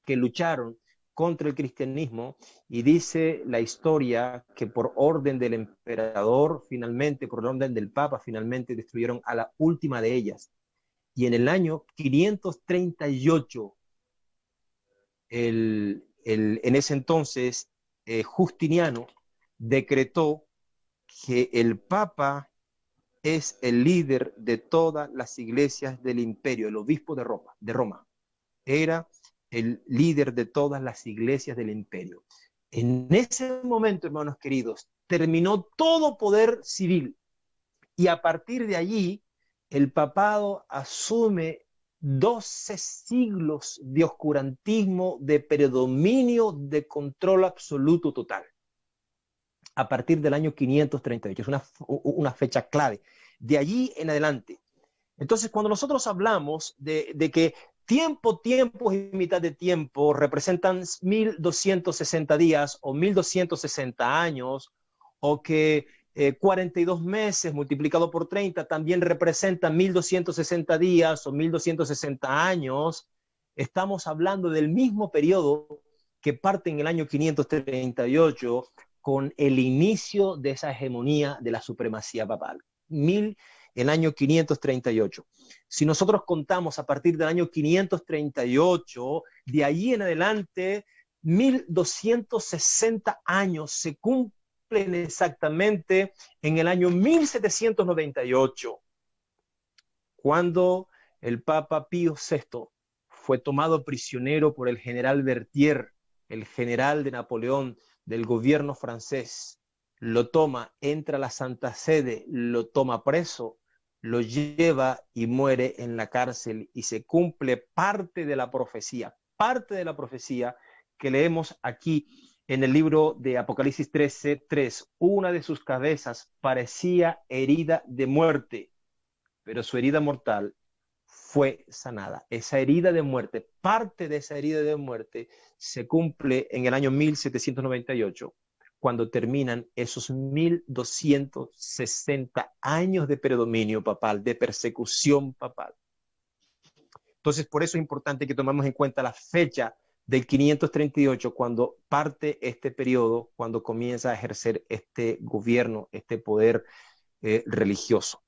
que lucharon contra el cristianismo, y dice la historia que por orden del emperador, finalmente, por orden del papa, finalmente destruyeron a la última de ellas. Y en el año 538, en ese entonces, Justiniano decretó que el papa es el líder de todas las iglesias del imperio, el obispo de Roma. Era el líder de todas las iglesias del imperio. En ese momento, hermanos queridos, terminó todo poder civil, y a partir de allí el papado asume 12 siglos de oscurantismo, de predominio, de control absoluto total. A partir del año 538, es una fecha clave. De allí en adelante. Entonces, cuando nosotros hablamos de que tiempo y mitad de tiempo representan 1260 días o 1260 años, o que 42 meses multiplicado por 30 también representan 1260 días o 1260 años, estamos hablando del mismo periodo que parte en el año 538 con el inicio de esa hegemonía de la supremacía papal. El año 538. Si nosotros contamos a partir del año 538, de ahí en adelante, 1260 años se cumplen exactamente en el año 1798, cuando el Papa Pío VI fue tomado prisionero por el general Berthier, el general de Napoleón del gobierno francés. Lo toma, entra a la Santa Sede, lo toma preso, lo lleva y muere en la cárcel, y se cumple parte de la profecía que leemos aquí en el libro de Apocalipsis 13:3, una de sus cabezas parecía herida de muerte, pero su herida mortal fue sanada. Esa herida de muerte, parte de esa herida de muerte, se cumple en el año 1798, cuando terminan esos 1260 años de predominio papal, de persecución papal. Entonces, por eso es importante que tomemos en cuenta la fecha del 538, cuando parte este periodo, cuando comienza a ejercer este gobierno, este poder religioso.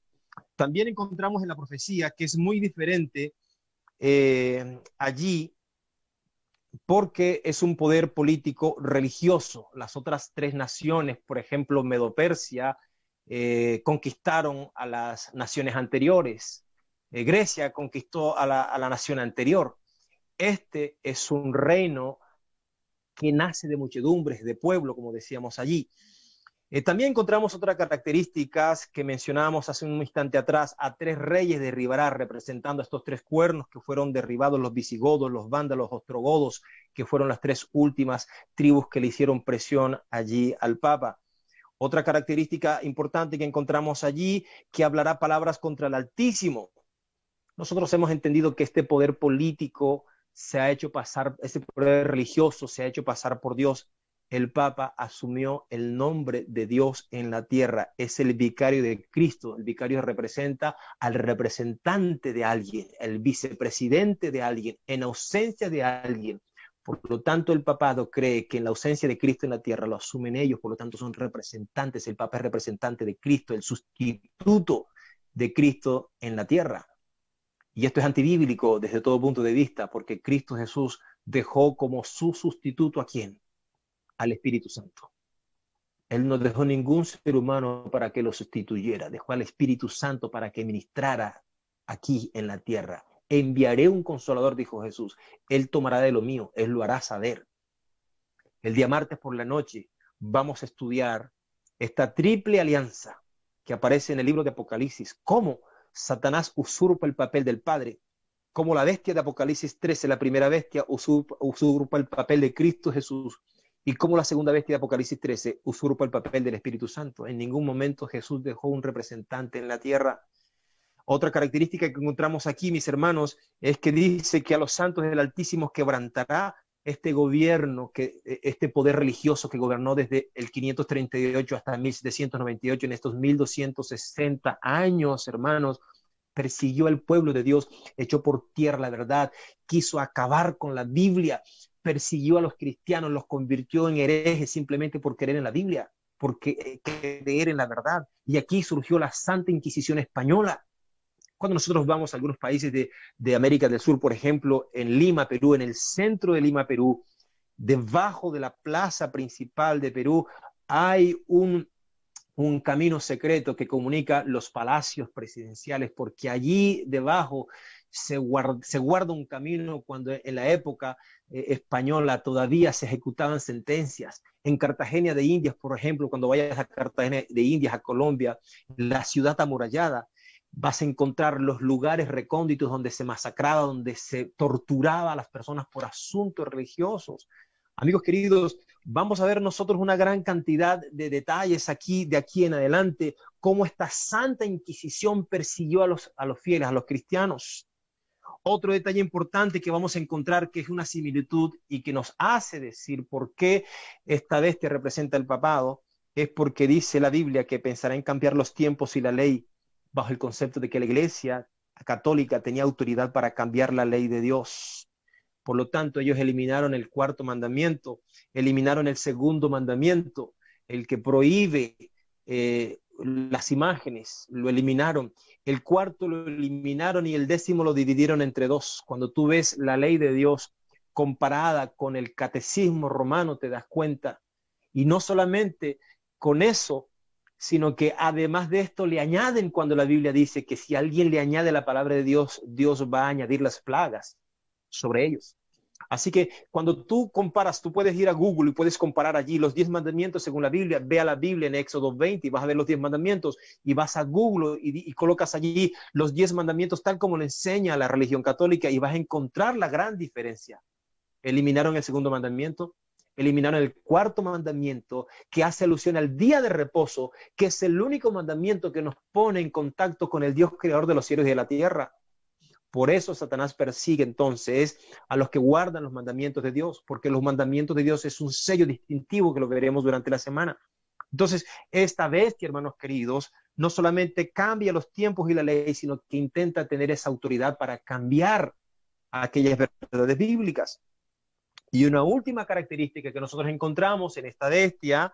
También encontramos en la profecía que es muy diferente allí, porque es un poder político religioso. Las otras tres naciones, por ejemplo, Medo-Persia, conquistaron a las naciones anteriores. Grecia conquistó a la nación anterior. Este es un reino que nace de muchedumbres, de pueblo, como decíamos allí. También encontramos otras características que mencionábamos hace un instante atrás. A tres reyes derribará, representando estos tres cuernos que fueron derribados: los visigodos, los vándalos, los ostrogodos, que fueron las tres últimas tribus que le hicieron presión allí al Papa. Otra característica importante que encontramos allí, que hablará palabras contra el Altísimo. Nosotros hemos entendido que este poder político se ha hecho pasar, este poder religioso se ha hecho pasar por Dios. El Papa asumió el nombre de Dios en la tierra. Es el vicario de Cristo. El vicario representa al representante de alguien, el vicepresidente de alguien, en ausencia de alguien. Por lo tanto, el papado cree que en la ausencia de Cristo en la tierra lo asumen ellos, por lo tanto son representantes. El Papa es representante de Cristo, el sustituto de Cristo en la tierra. Y esto es antibíblico desde todo punto de vista, porque Cristo Jesús dejó como su sustituto ¿a quién? Al Espíritu Santo. Él no dejó ningún ser humano para que lo sustituyera, dejó al Espíritu Santo para que ministrara aquí en la tierra. Enviaré un consolador, dijo Jesús. Él tomará de lo mío, él lo hará saber. El día martes por la noche vamos a estudiar esta triple alianza que aparece en el libro de Apocalipsis. Cómo Satanás usurpa el papel del Padre, cómo la bestia de Apocalipsis 13, la primera bestia, usurpa el papel de Cristo Jesús, y cómo la segunda bestia de Apocalipsis 13 usurpa el papel del Espíritu Santo. En ningún momento Jesús dejó un representante en la tierra. Otra característica que encontramos aquí, mis hermanos, es que dice que a los santos del Altísimo quebrantará este gobierno, este poder religioso que gobernó desde el 538 hasta 1798, en estos 1260 años, hermanos. Persiguió al pueblo de Dios, echó por tierra la verdad, quiso acabar con la Biblia, persiguió a los cristianos, los convirtió en herejes simplemente por creer en la Biblia, por creer en la verdad. Y aquí surgió la Santa Inquisición Española. Cuando nosotros vamos a algunos países de América del Sur, por ejemplo, en Lima, Perú, en el centro de Lima, Perú, debajo de la plaza principal de Perú, hay un camino secreto que comunica los palacios presidenciales, porque allí debajo se guarda un camino cuando en la época española todavía se ejecutaban sentencias. En Cartagena de Indias, por ejemplo, cuando vayas a Cartagena de Indias, a Colombia, la ciudad amurallada, vas a encontrar los lugares recónditos donde se masacraba, donde se torturaba a las personas por asuntos religiosos. Amigos queridos, vamos a ver nosotros una gran cantidad de detalles aquí, de aquí en adelante, cómo esta Santa Inquisición persiguió a los fieles, a los cristianos. Otro detalle importante que vamos a encontrar, que es una similitud y que nos hace decir por qué esta bestia representa el papado, es porque dice la Biblia que pensará en cambiar los tiempos y la ley, bajo el concepto de que la Iglesia católica tenía autoridad para cambiar la ley de Dios. Por lo tanto, ellos eliminaron el cuarto mandamiento, eliminaron el segundo mandamiento, el que prohíbe las imágenes, lo eliminaron. El cuarto lo eliminaron y el décimo lo dividieron entre dos. Cuando tú ves la ley de Dios comparada con el catecismo romano, te das cuenta. Y no solamente con eso, sino que además de esto le añaden, cuando la Biblia dice que si alguien le añade la palabra de Dios, Dios va a añadir las plagas sobre ellos. Así que cuando tú comparas, tú puedes ir a Google y puedes comparar allí los 10 mandamientos según la Biblia. Ve a la Biblia en Éxodo 20 y vas a ver los 10 mandamientos, y vas a Google y colocas allí los 10 mandamientos tal como lo enseña la religión católica, y vas a encontrar la gran diferencia. Eliminaron el segundo mandamiento, eliminaron el cuarto mandamiento que hace alusión al día de reposo, que es el único mandamiento que nos pone en contacto con el Dios creador de los cielos y de la tierra. Por eso Satanás persigue entonces a los que guardan los mandamientos de Dios, porque los mandamientos de Dios es un sello distintivo que lo veremos durante la semana. Entonces, esta bestia, hermanos queridos, no solamente cambia los tiempos y la ley, sino que intenta tener esa autoridad para cambiar aquellas verdades bíblicas. Y una última característica que nosotros encontramos en esta bestia,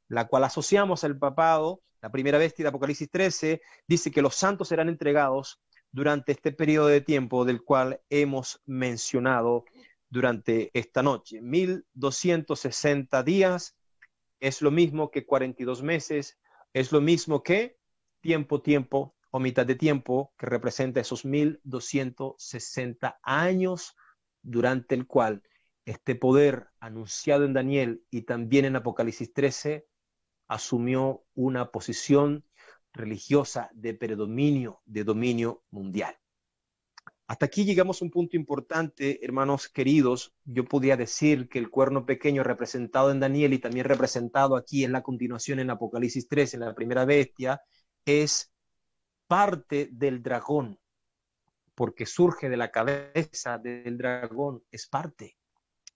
la cual asociamos al papado, la primera bestia de Apocalipsis 13, dice que los santos serán entregados durante este periodo de tiempo del cual hemos mencionado durante esta noche. 1260 días es lo mismo que 42 meses, es lo mismo que tiempo o mitad de tiempo, que representa esos 1260 años durante el cual este poder anunciado en Daniel y también en Apocalipsis 13 asumió una posición religiosa de predominio, de dominio mundial. Hasta aquí llegamos a un punto importante, hermanos queridos. Yo podría decir que el cuerno pequeño representado en Daniel y también representado aquí en la continuación en Apocalipsis 3, en la primera bestia, es parte del dragón, porque surge de la cabeza del dragón, es parte.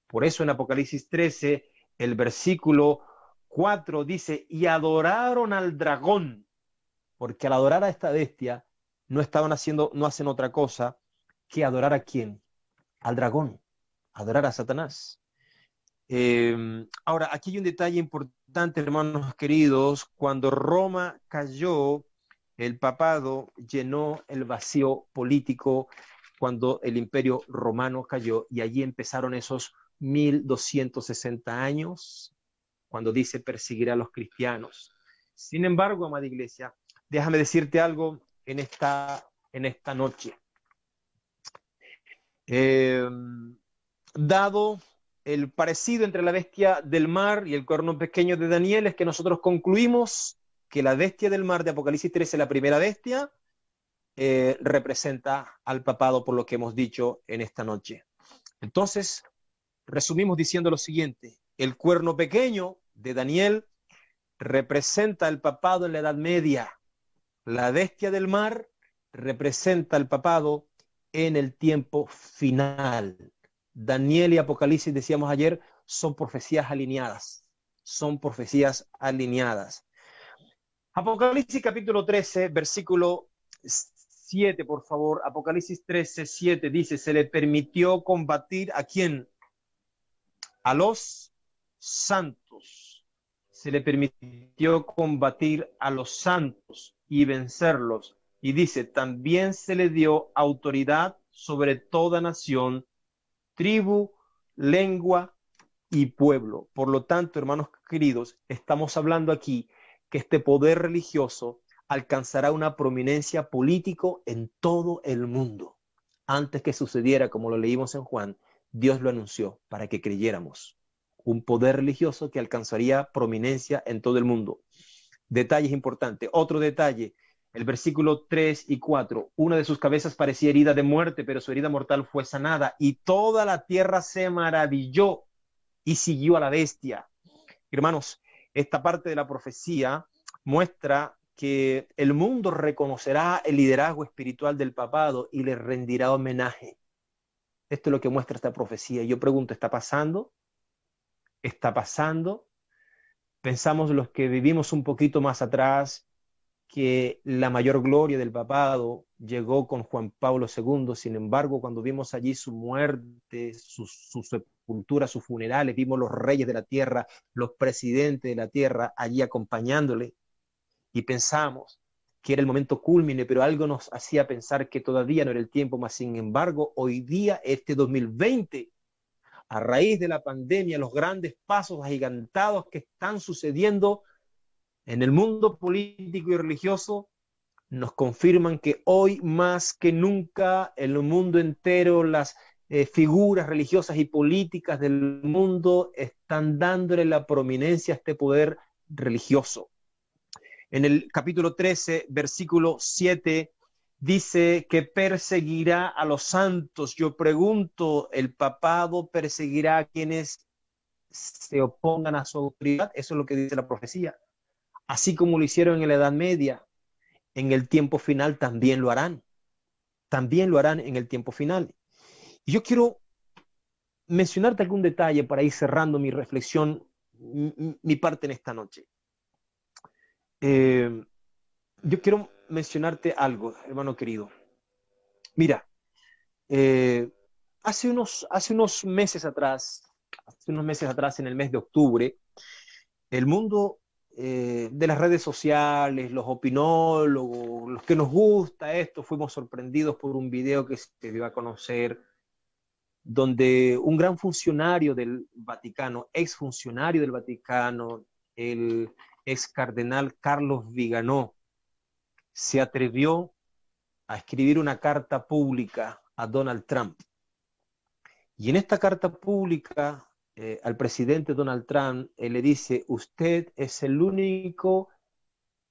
Por eso en Apocalipsis 13, el versículo 4 dice, y adoraron al dragón, porque al adorar a esta bestia no hacen otra cosa que adorar a quién, al dragón, adorar a Satanás. Ahora, aquí hay un detalle importante, hermanos queridos. Cuando Roma cayó, el papado llenó el vacío político cuando el imperio romano cayó, y allí empezaron esos 1260 años, cuando dice perseguirá a los cristianos. Sin embargo, amada iglesia, déjame decirte algo en esta noche. Dado el parecido entre la bestia del mar y el cuerno pequeño de Daniel, es que nosotros concluimos que la bestia del mar de Apocalipsis 13, la primera bestia, representa al papado, por lo que hemos dicho en esta noche. Entonces, resumimos diciendo lo siguiente: el cuerno pequeño de Daniel representa el papado en la Edad Media. La bestia del mar representa el papado en el tiempo final. Daniel y Apocalipsis, decíamos ayer, son profecías alineadas. Son profecías alineadas. Apocalipsis capítulo 13, versículo 7, por favor. Apocalipsis 13, 7 dice, se le permitió combatir ¿a quién? A los santos. Se le permitió combatir a los santos y vencerlos. Y dice, también se le dio autoridad sobre toda nación, tribu, lengua y pueblo. Por lo tanto, hermanos queridos, estamos hablando aquí que este poder religioso alcanzará una prominencia político en todo el mundo. Antes que sucediera, como lo leímos en Juan, Dios lo anunció para que creyéramos. Un poder religioso que alcanzaría prominencia en todo el mundo. Detalles importantes. Otro detalle, el versículo 3 y 4. Una de sus cabezas parecía herida de muerte, pero su herida mortal fue sanada, y toda la tierra se maravilló y siguió a la bestia. Hermanos, esta parte de la profecía muestra que el mundo reconocerá el liderazgo espiritual del papado y le rendirá homenaje. Esto es lo que muestra esta profecía. Y yo pregunto, ¿está pasando? ¿Está pasando? Pensamos los que vivimos un poquito más atrás que la mayor gloria del papado llegó con Juan Pablo II. Sin embargo, cuando vimos allí su muerte, su sepultura, sus funerales, vimos los reyes de la tierra, los presidentes de la tierra allí acompañándole, y pensamos que era el momento cúlmine, pero algo nos hacía pensar que todavía no era el tiempo. Más sin embargo, hoy día, este 2020, a raíz de la pandemia, los grandes pasos agigantados que están sucediendo en el mundo político y religioso nos confirman que hoy más que nunca el mundo entero, las figuras religiosas y políticas del mundo están dándole la prominencia a este poder religioso. En el capítulo 13, versículo 7, dice que perseguirá a los santos. Yo pregunto, ¿el papado perseguirá a quienes se opongan a su autoridad. Eso es lo que dice la profecía. Así como lo hicieron en la Edad Media, en el tiempo final también lo harán. También lo harán en el tiempo final. Y yo quiero mencionarte algún detalle para ir cerrando mi reflexión, mi parte en esta noche. Yo quiero mencionarte algo, hermano querido. Mira, hace unos meses atrás, en el mes de octubre, el mundo de las redes sociales, los opinólogos, los que nos gusta esto, fuimos sorprendidos por un video que se dio a conocer donde un gran funcionario del Vaticano, exfuncionario del Vaticano, el ex cardenal Carlos Viganò, se atrevió a escribir una carta pública a Donald Trump. Y en esta carta pública al presidente Donald Trump, le dice: usted es el único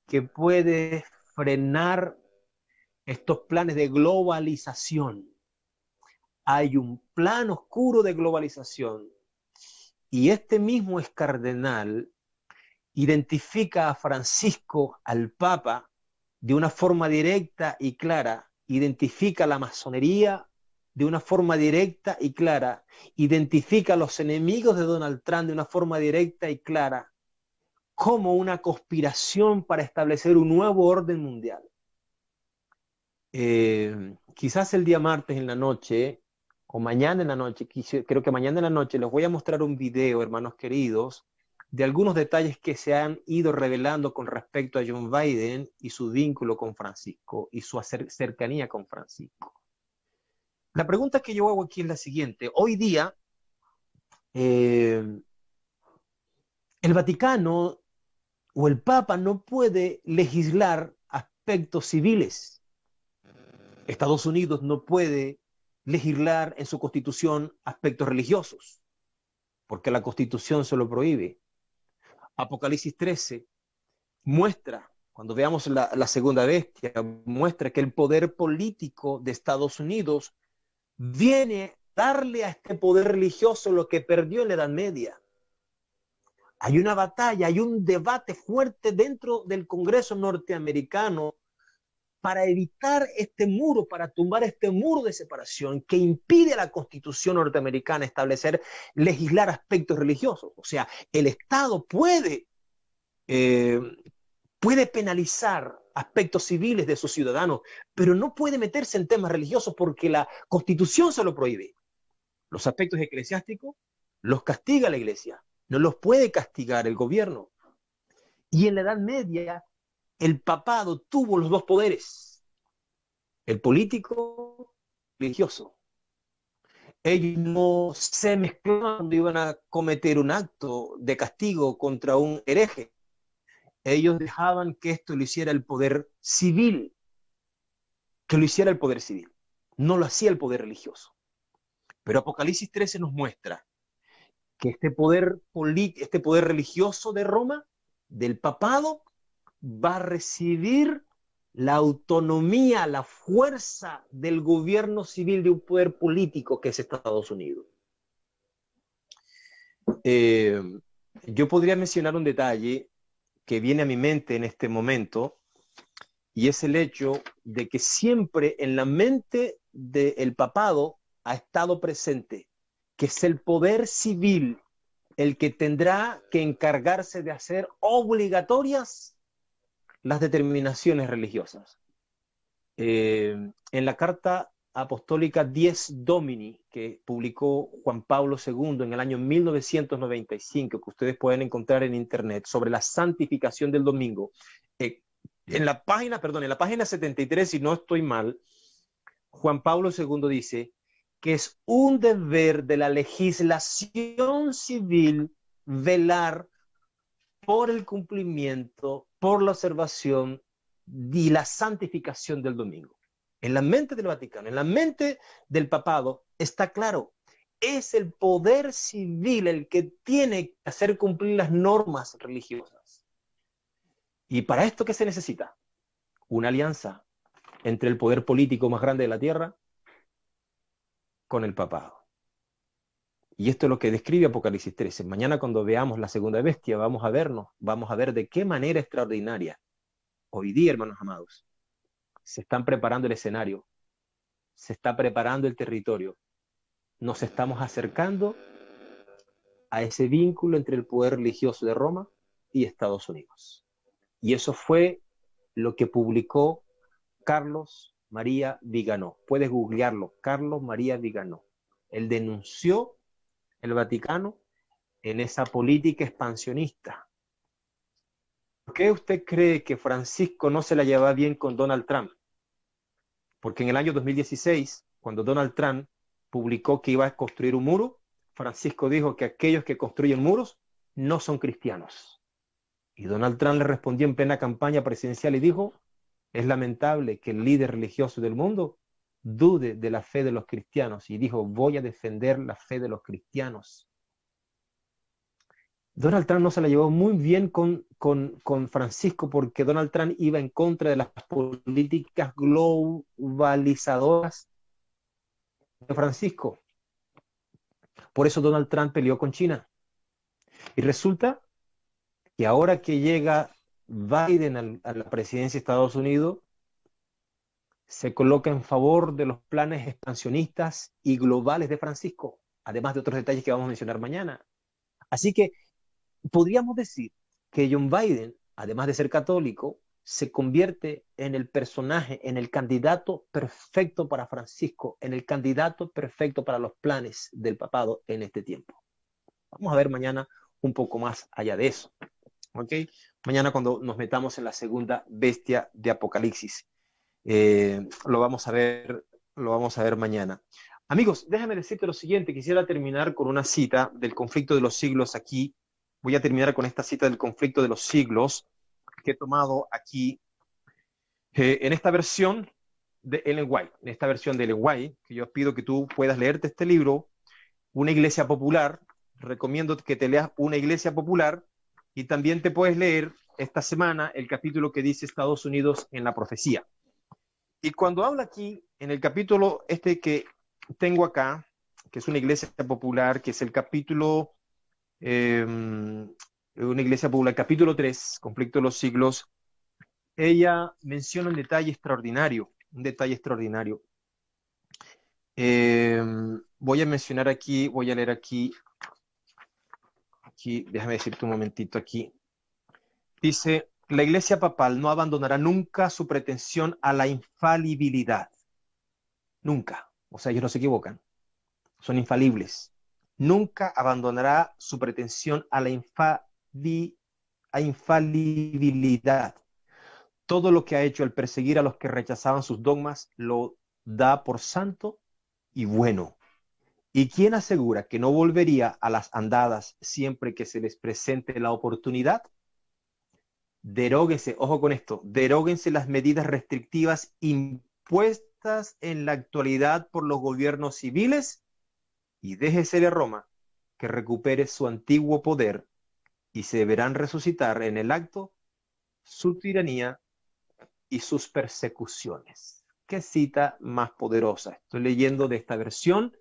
que puede frenar estos planes de globalización. Hay un plan oscuro de globalización. Y este mismo ex cardenal identifica a Francisco, al Papa, de una forma directa y clara, identifica la masonería de una forma directa y clara, identifica a los enemigos de Donald Trump de una forma directa y clara, como una conspiración para establecer un nuevo orden mundial. Quizás el día martes en la noche, o mañana en la noche, creo que mañana en la noche, les voy a mostrar un video, hermanos queridos, de algunos detalles que se han ido revelando con respecto a John Biden y su vínculo con Francisco y su cercanía con Francisco. La pregunta que yo hago aquí es la siguiente. Hoy día, el Vaticano o el Papa no puede legislar aspectos civiles. Estados Unidos no puede legislar en su constitución aspectos religiosos, porque la constitución se lo prohíbe. Apocalipsis 13 muestra, cuando veamos la segunda bestia, muestra que el poder político de Estados Unidos viene a darle a este poder religioso lo que perdió en la Edad Media. Hay una batalla, hay un debate fuerte dentro del Congreso norteamericano para evitar este muro, para tumbar este muro de separación que impide a la Constitución norteamericana establecer, legislar aspectos religiosos. O sea, el Estado puede penalizar aspectos civiles de sus ciudadanos, pero no puede meterse en temas religiosos porque la Constitución se lo prohíbe. Los aspectos eclesiásticos los castiga la Iglesia, no los puede castigar el gobierno. Y en la Edad Media, el papado tuvo los dos poderes, el político y el religioso. Ellos no se mezclaban cuando iban a cometer un acto de castigo contra un hereje. Ellos dejaban que esto lo hiciera el poder civil, que lo hiciera el poder civil. No lo hacía el poder religioso. Pero Apocalipsis 13 nos muestra que este poder religioso de Roma, del papado, va a recibir la autonomía, la fuerza del gobierno civil de un poder político que es Estados Unidos. Yo podría mencionar un detalle que viene a mi mente en este momento, y es el hecho de que siempre en la mente del papado ha estado presente que es el poder civil el que tendrá que encargarse de hacer obligatorias las determinaciones religiosas. En la carta apostólica Dies Domini, que publicó Juan Pablo II en el año 1995, que ustedes pueden encontrar en internet, sobre la santificación del domingo, en la página 73, si no estoy mal, Juan Pablo II dice que es un deber de la legislación civil velar por el cumplimiento, por la observación y la santificación del domingo. En la mente del Vaticano, en la mente del papado, está claro, es el poder civil el que tiene que hacer cumplir las normas religiosas. ¿Y para esto qué se necesita? Una alianza entre el poder político más grande de la tierra con el papado. Y esto es lo que describe Apocalipsis 13. Mañana cuando veamos la segunda bestia, vamos a ver de qué manera extraordinaria. Hoy día, hermanos amados, se están preparando el escenario, se está preparando el territorio. Nos estamos acercando a ese vínculo entre el poder religioso de Roma y Estados Unidos. Y eso fue lo que publicó Carlos María Viganò. Puedes googlearlo, Carlos María Viganò. Él denunció el Vaticano en esa política expansionista. ¿Por qué usted cree que Francisco no se la llevaba bien con Donald Trump? Porque en el año 2016, cuando Donald Trump publicó que iba a construir un muro, Francisco dijo que aquellos que construyen muros no son cristianos. Y Donald Trump le respondió en plena campaña presidencial y dijo: es lamentable que el líder religioso del mundo dude de la fe de los cristianos. Y dijo: voy a defender la fe de los cristianos. Donald Trump no se la llevó muy bien con Francisco, porque Donald Trump iba en contra de las políticas globalizadoras de Francisco. Por eso Donald Trump peleó con China. Y resulta que ahora que llega Biden a la presidencia de Estados Unidos, se coloca en favor de los planes expansionistas y globales de Francisco, además de otros detalles que vamos a mencionar mañana. Así que podríamos decir que John Biden, además de ser católico, se convierte en el personaje, en el candidato perfecto para Francisco, en el candidato perfecto para los planes del papado en este tiempo. Vamos a ver mañana un poco más allá de eso. ¿Ok? Mañana cuando nos metamos en la segunda bestia de Apocalipsis. Lo vamos a ver mañana. Amigos, déjame decirte lo siguiente. Quisiera terminar con una cita del conflicto de los siglos aquí. Voy a terminar con esta cita del conflicto de los siglos que he tomado aquí en esta versión de Ellen White. En esta versión de Ellen White, que yo pido que tú puedas leerte este libro, Una Iglesia Popular. Recomiendo que te leas Una Iglesia Popular, y también te puedes leer esta semana el capítulo que dice Estados Unidos en la profecía. Y cuando habla aquí, en el capítulo este que tengo acá, que es Una Iglesia Popular, que es el capítulo, Una Iglesia Popular, capítulo 3, Conflicto de los Siglos, ella menciona un detalle extraordinario, voy a mencionar aquí, voy a leer aquí, déjame decirte un momentito aquí. Dice: la Iglesia Papal no abandonará nunca su pretensión a la infalibilidad. Nunca. O sea, ellos no se equivocan. Son infalibles. Nunca abandonará su pretensión a la infalibilidad. Todo lo que ha hecho al perseguir a los que rechazaban sus dogmas lo da por santo y bueno. ¿Y quién asegura que no volvería a las andadas siempre que se les presente la oportunidad? Deróguense, ojo con esto, deróguense las medidas restrictivas impuestas en la actualidad por los gobiernos civiles y déjese de Roma que recupere su antiguo poder, y se verán resucitar en el acto su tiranía y sus persecuciones. ¿Qué cita más poderosa? Estoy leyendo de esta versión,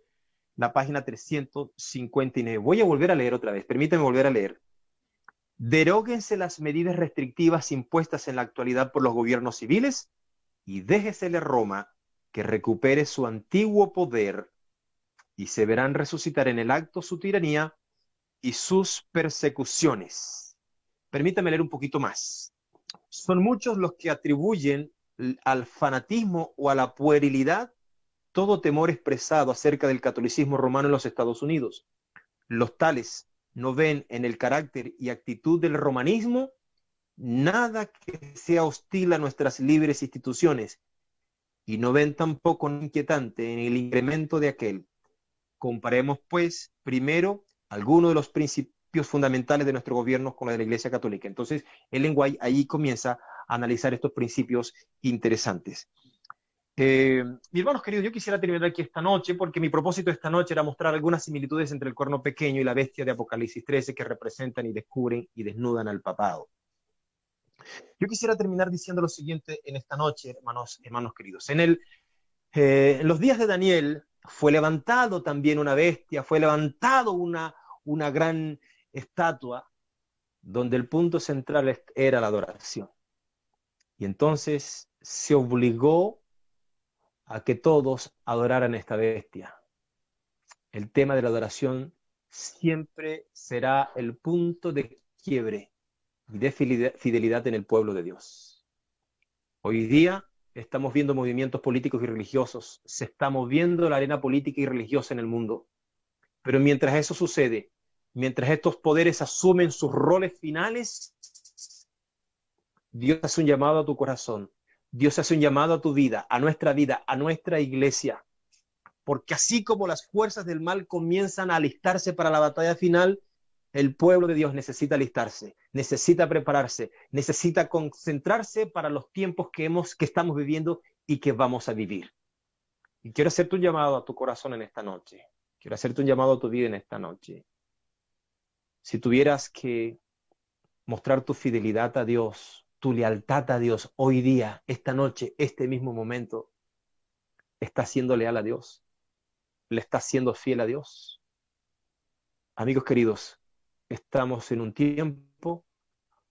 la página 359. Voy a volver a leer otra vez, permítame volver a leer. Deróguense las medidas restrictivas impuestas en la actualidad por los gobiernos civiles y déjesele Roma que recupere su antiguo poder, y se verán resucitar en el acto su tiranía y sus persecuciones. Permítame leer un poquito más. Son muchos los que atribuyen al fanatismo o a la puerilidad todo temor expresado acerca del catolicismo romano en los Estados Unidos. Los tales no ven en el carácter y actitud del romanismo nada que sea hostil a nuestras libres instituciones, y no ven tampoco inquietante en el incremento de aquel. Comparemos, pues, primero algunos de los principios fundamentales de nuestro gobierno con los de la Iglesia Católica. Entonces, Ellen White ahí comienza a analizar estos principios interesantes. Mis hermanos queridos, yo quisiera terminar aquí esta noche, porque mi propósito esta noche era mostrar algunas similitudes entre el cuerno pequeño y la bestia de Apocalipsis 13 que representan y descubren y desnudan al papado. Yo quisiera terminar diciendo lo siguiente en esta noche, hermanos queridos. En los días de Daniel, fue levantado también una bestia, fue levantado una gran estatua, donde el punto central era la adoración. Y entonces se obligó a que todos adoraran esta bestia. El tema de la adoración siempre será el punto de quiebre y de fidelidad en el pueblo de Dios. Hoy día estamos viendo movimientos políticos y religiosos, se está moviendo la arena política y religiosa en el mundo. Pero mientras eso sucede, mientras estos poderes asumen sus roles finales, Dios hace un llamado a tu corazón, Dios hace un llamado a tu vida, a nuestra iglesia. Porque así como las fuerzas del mal comienzan a alistarse para la batalla final, el pueblo de Dios necesita alistarse, necesita prepararse, necesita concentrarse para los tiempos que estamos viviendo y que vamos a vivir. Y quiero hacerte un llamado a tu corazón en esta noche. Quiero hacerte un llamado a tu vida en esta noche. Si tuvieras que mostrar tu fidelidad a Dios, tu lealtad a Dios, hoy día, esta noche, este mismo momento, ¿estás siendo leal a Dios? ¿Le estás siendo fiel a Dios? Amigos queridos, estamos en un tiempo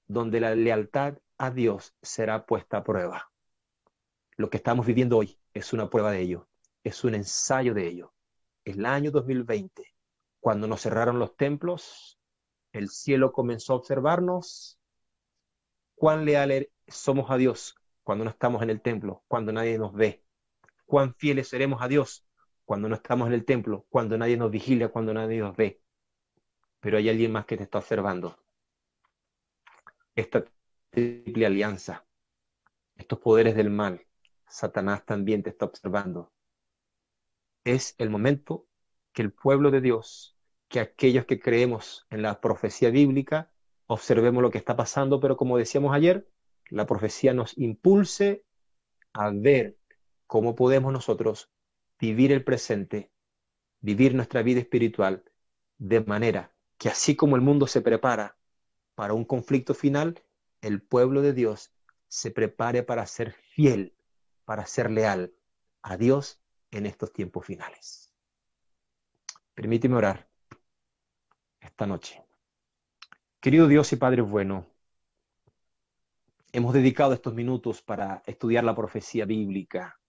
donde la lealtad a Dios será puesta a prueba. Lo que estamos viviendo hoy es una prueba de ello, es un ensayo de ello. El año 2020, cuando nos cerraron los templos, el cielo comenzó a observarnos. ¿Cuán leales somos a Dios cuando no estamos en el templo, cuando nadie nos ve? ¿Cuán fieles seremos a Dios cuando no estamos en el templo, cuando nadie nos vigila, cuando nadie nos ve? Pero hay alguien más que te está observando. Esta triple alianza, estos poderes del mal, Satanás también te está observando. Es el momento que el pueblo de Dios, que aquellos que creemos en la profecía bíblica, observemos lo que está pasando, pero como decíamos ayer, la profecía nos impulse a ver cómo podemos nosotros vivir el presente, vivir nuestra vida espiritual, de manera que así como el mundo se prepara para un conflicto final, el pueblo de Dios se prepare para ser fiel, para ser leal a Dios en estos tiempos finales. Permíteme orar esta noche. Querido Dios y Padre bueno, hemos dedicado estos minutos para estudiar la profecía bíblica.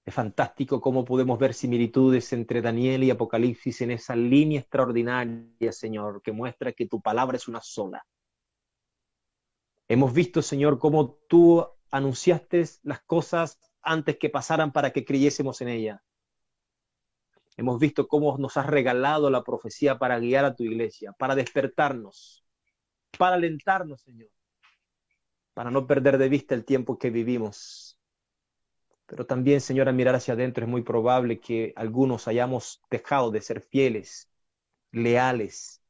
Es fantástico cómo podemos ver similitudes entre Daniel y Apocalipsis en esa línea extraordinaria, Señor, que muestra que tu palabra es una sola. Hemos visto, Señor, cómo tú anunciaste las cosas antes que pasaran para que creyésemos en ellas. Hemos visto cómo nos has regalado la profecía para guiar a tu iglesia, para despertarnos, para alentarnos, Señor, para no perder de vista el tiempo que vivimos. Pero también, Señor, al mirar hacia adentro es muy probable que algunos hayamos dejado de ser fieles, leales.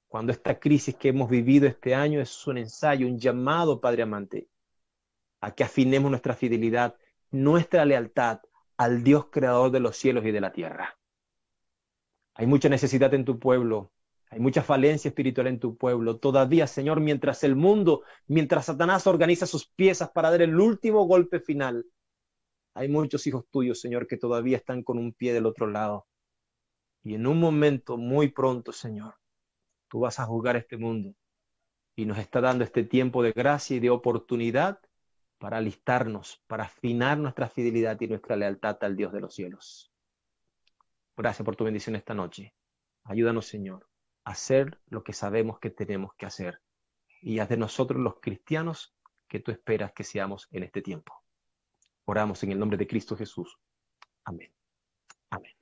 Cuando esta crisis que hemos vivido este año es un ensayo, un llamado, Padre amante, a que afinemos nuestra fidelidad, nuestra lealtad al Dios creador de los cielos y de la tierra. Hay mucha necesidad en tu pueblo, hay mucha falencia espiritual en tu pueblo. Todavía, Señor, mientras el mundo, mientras Satanás organiza sus piezas para dar el último golpe final, hay muchos hijos tuyos, Señor, que todavía están con un pie del otro lado. Y en un momento muy pronto, Señor, tú vas a juzgar este mundo y nos está dando este tiempo de gracia y de oportunidad para alistarnos, para afinar nuestra fidelidad y nuestra lealtad al Dios de los cielos. Gracias por tu bendición esta noche. Ayúdanos, Señor, a hacer lo que sabemos que tenemos que hacer y haz de nosotros los cristianos que tú esperas que seamos en este tiempo. Oramos en el nombre de Cristo Jesús. Amén. Amén.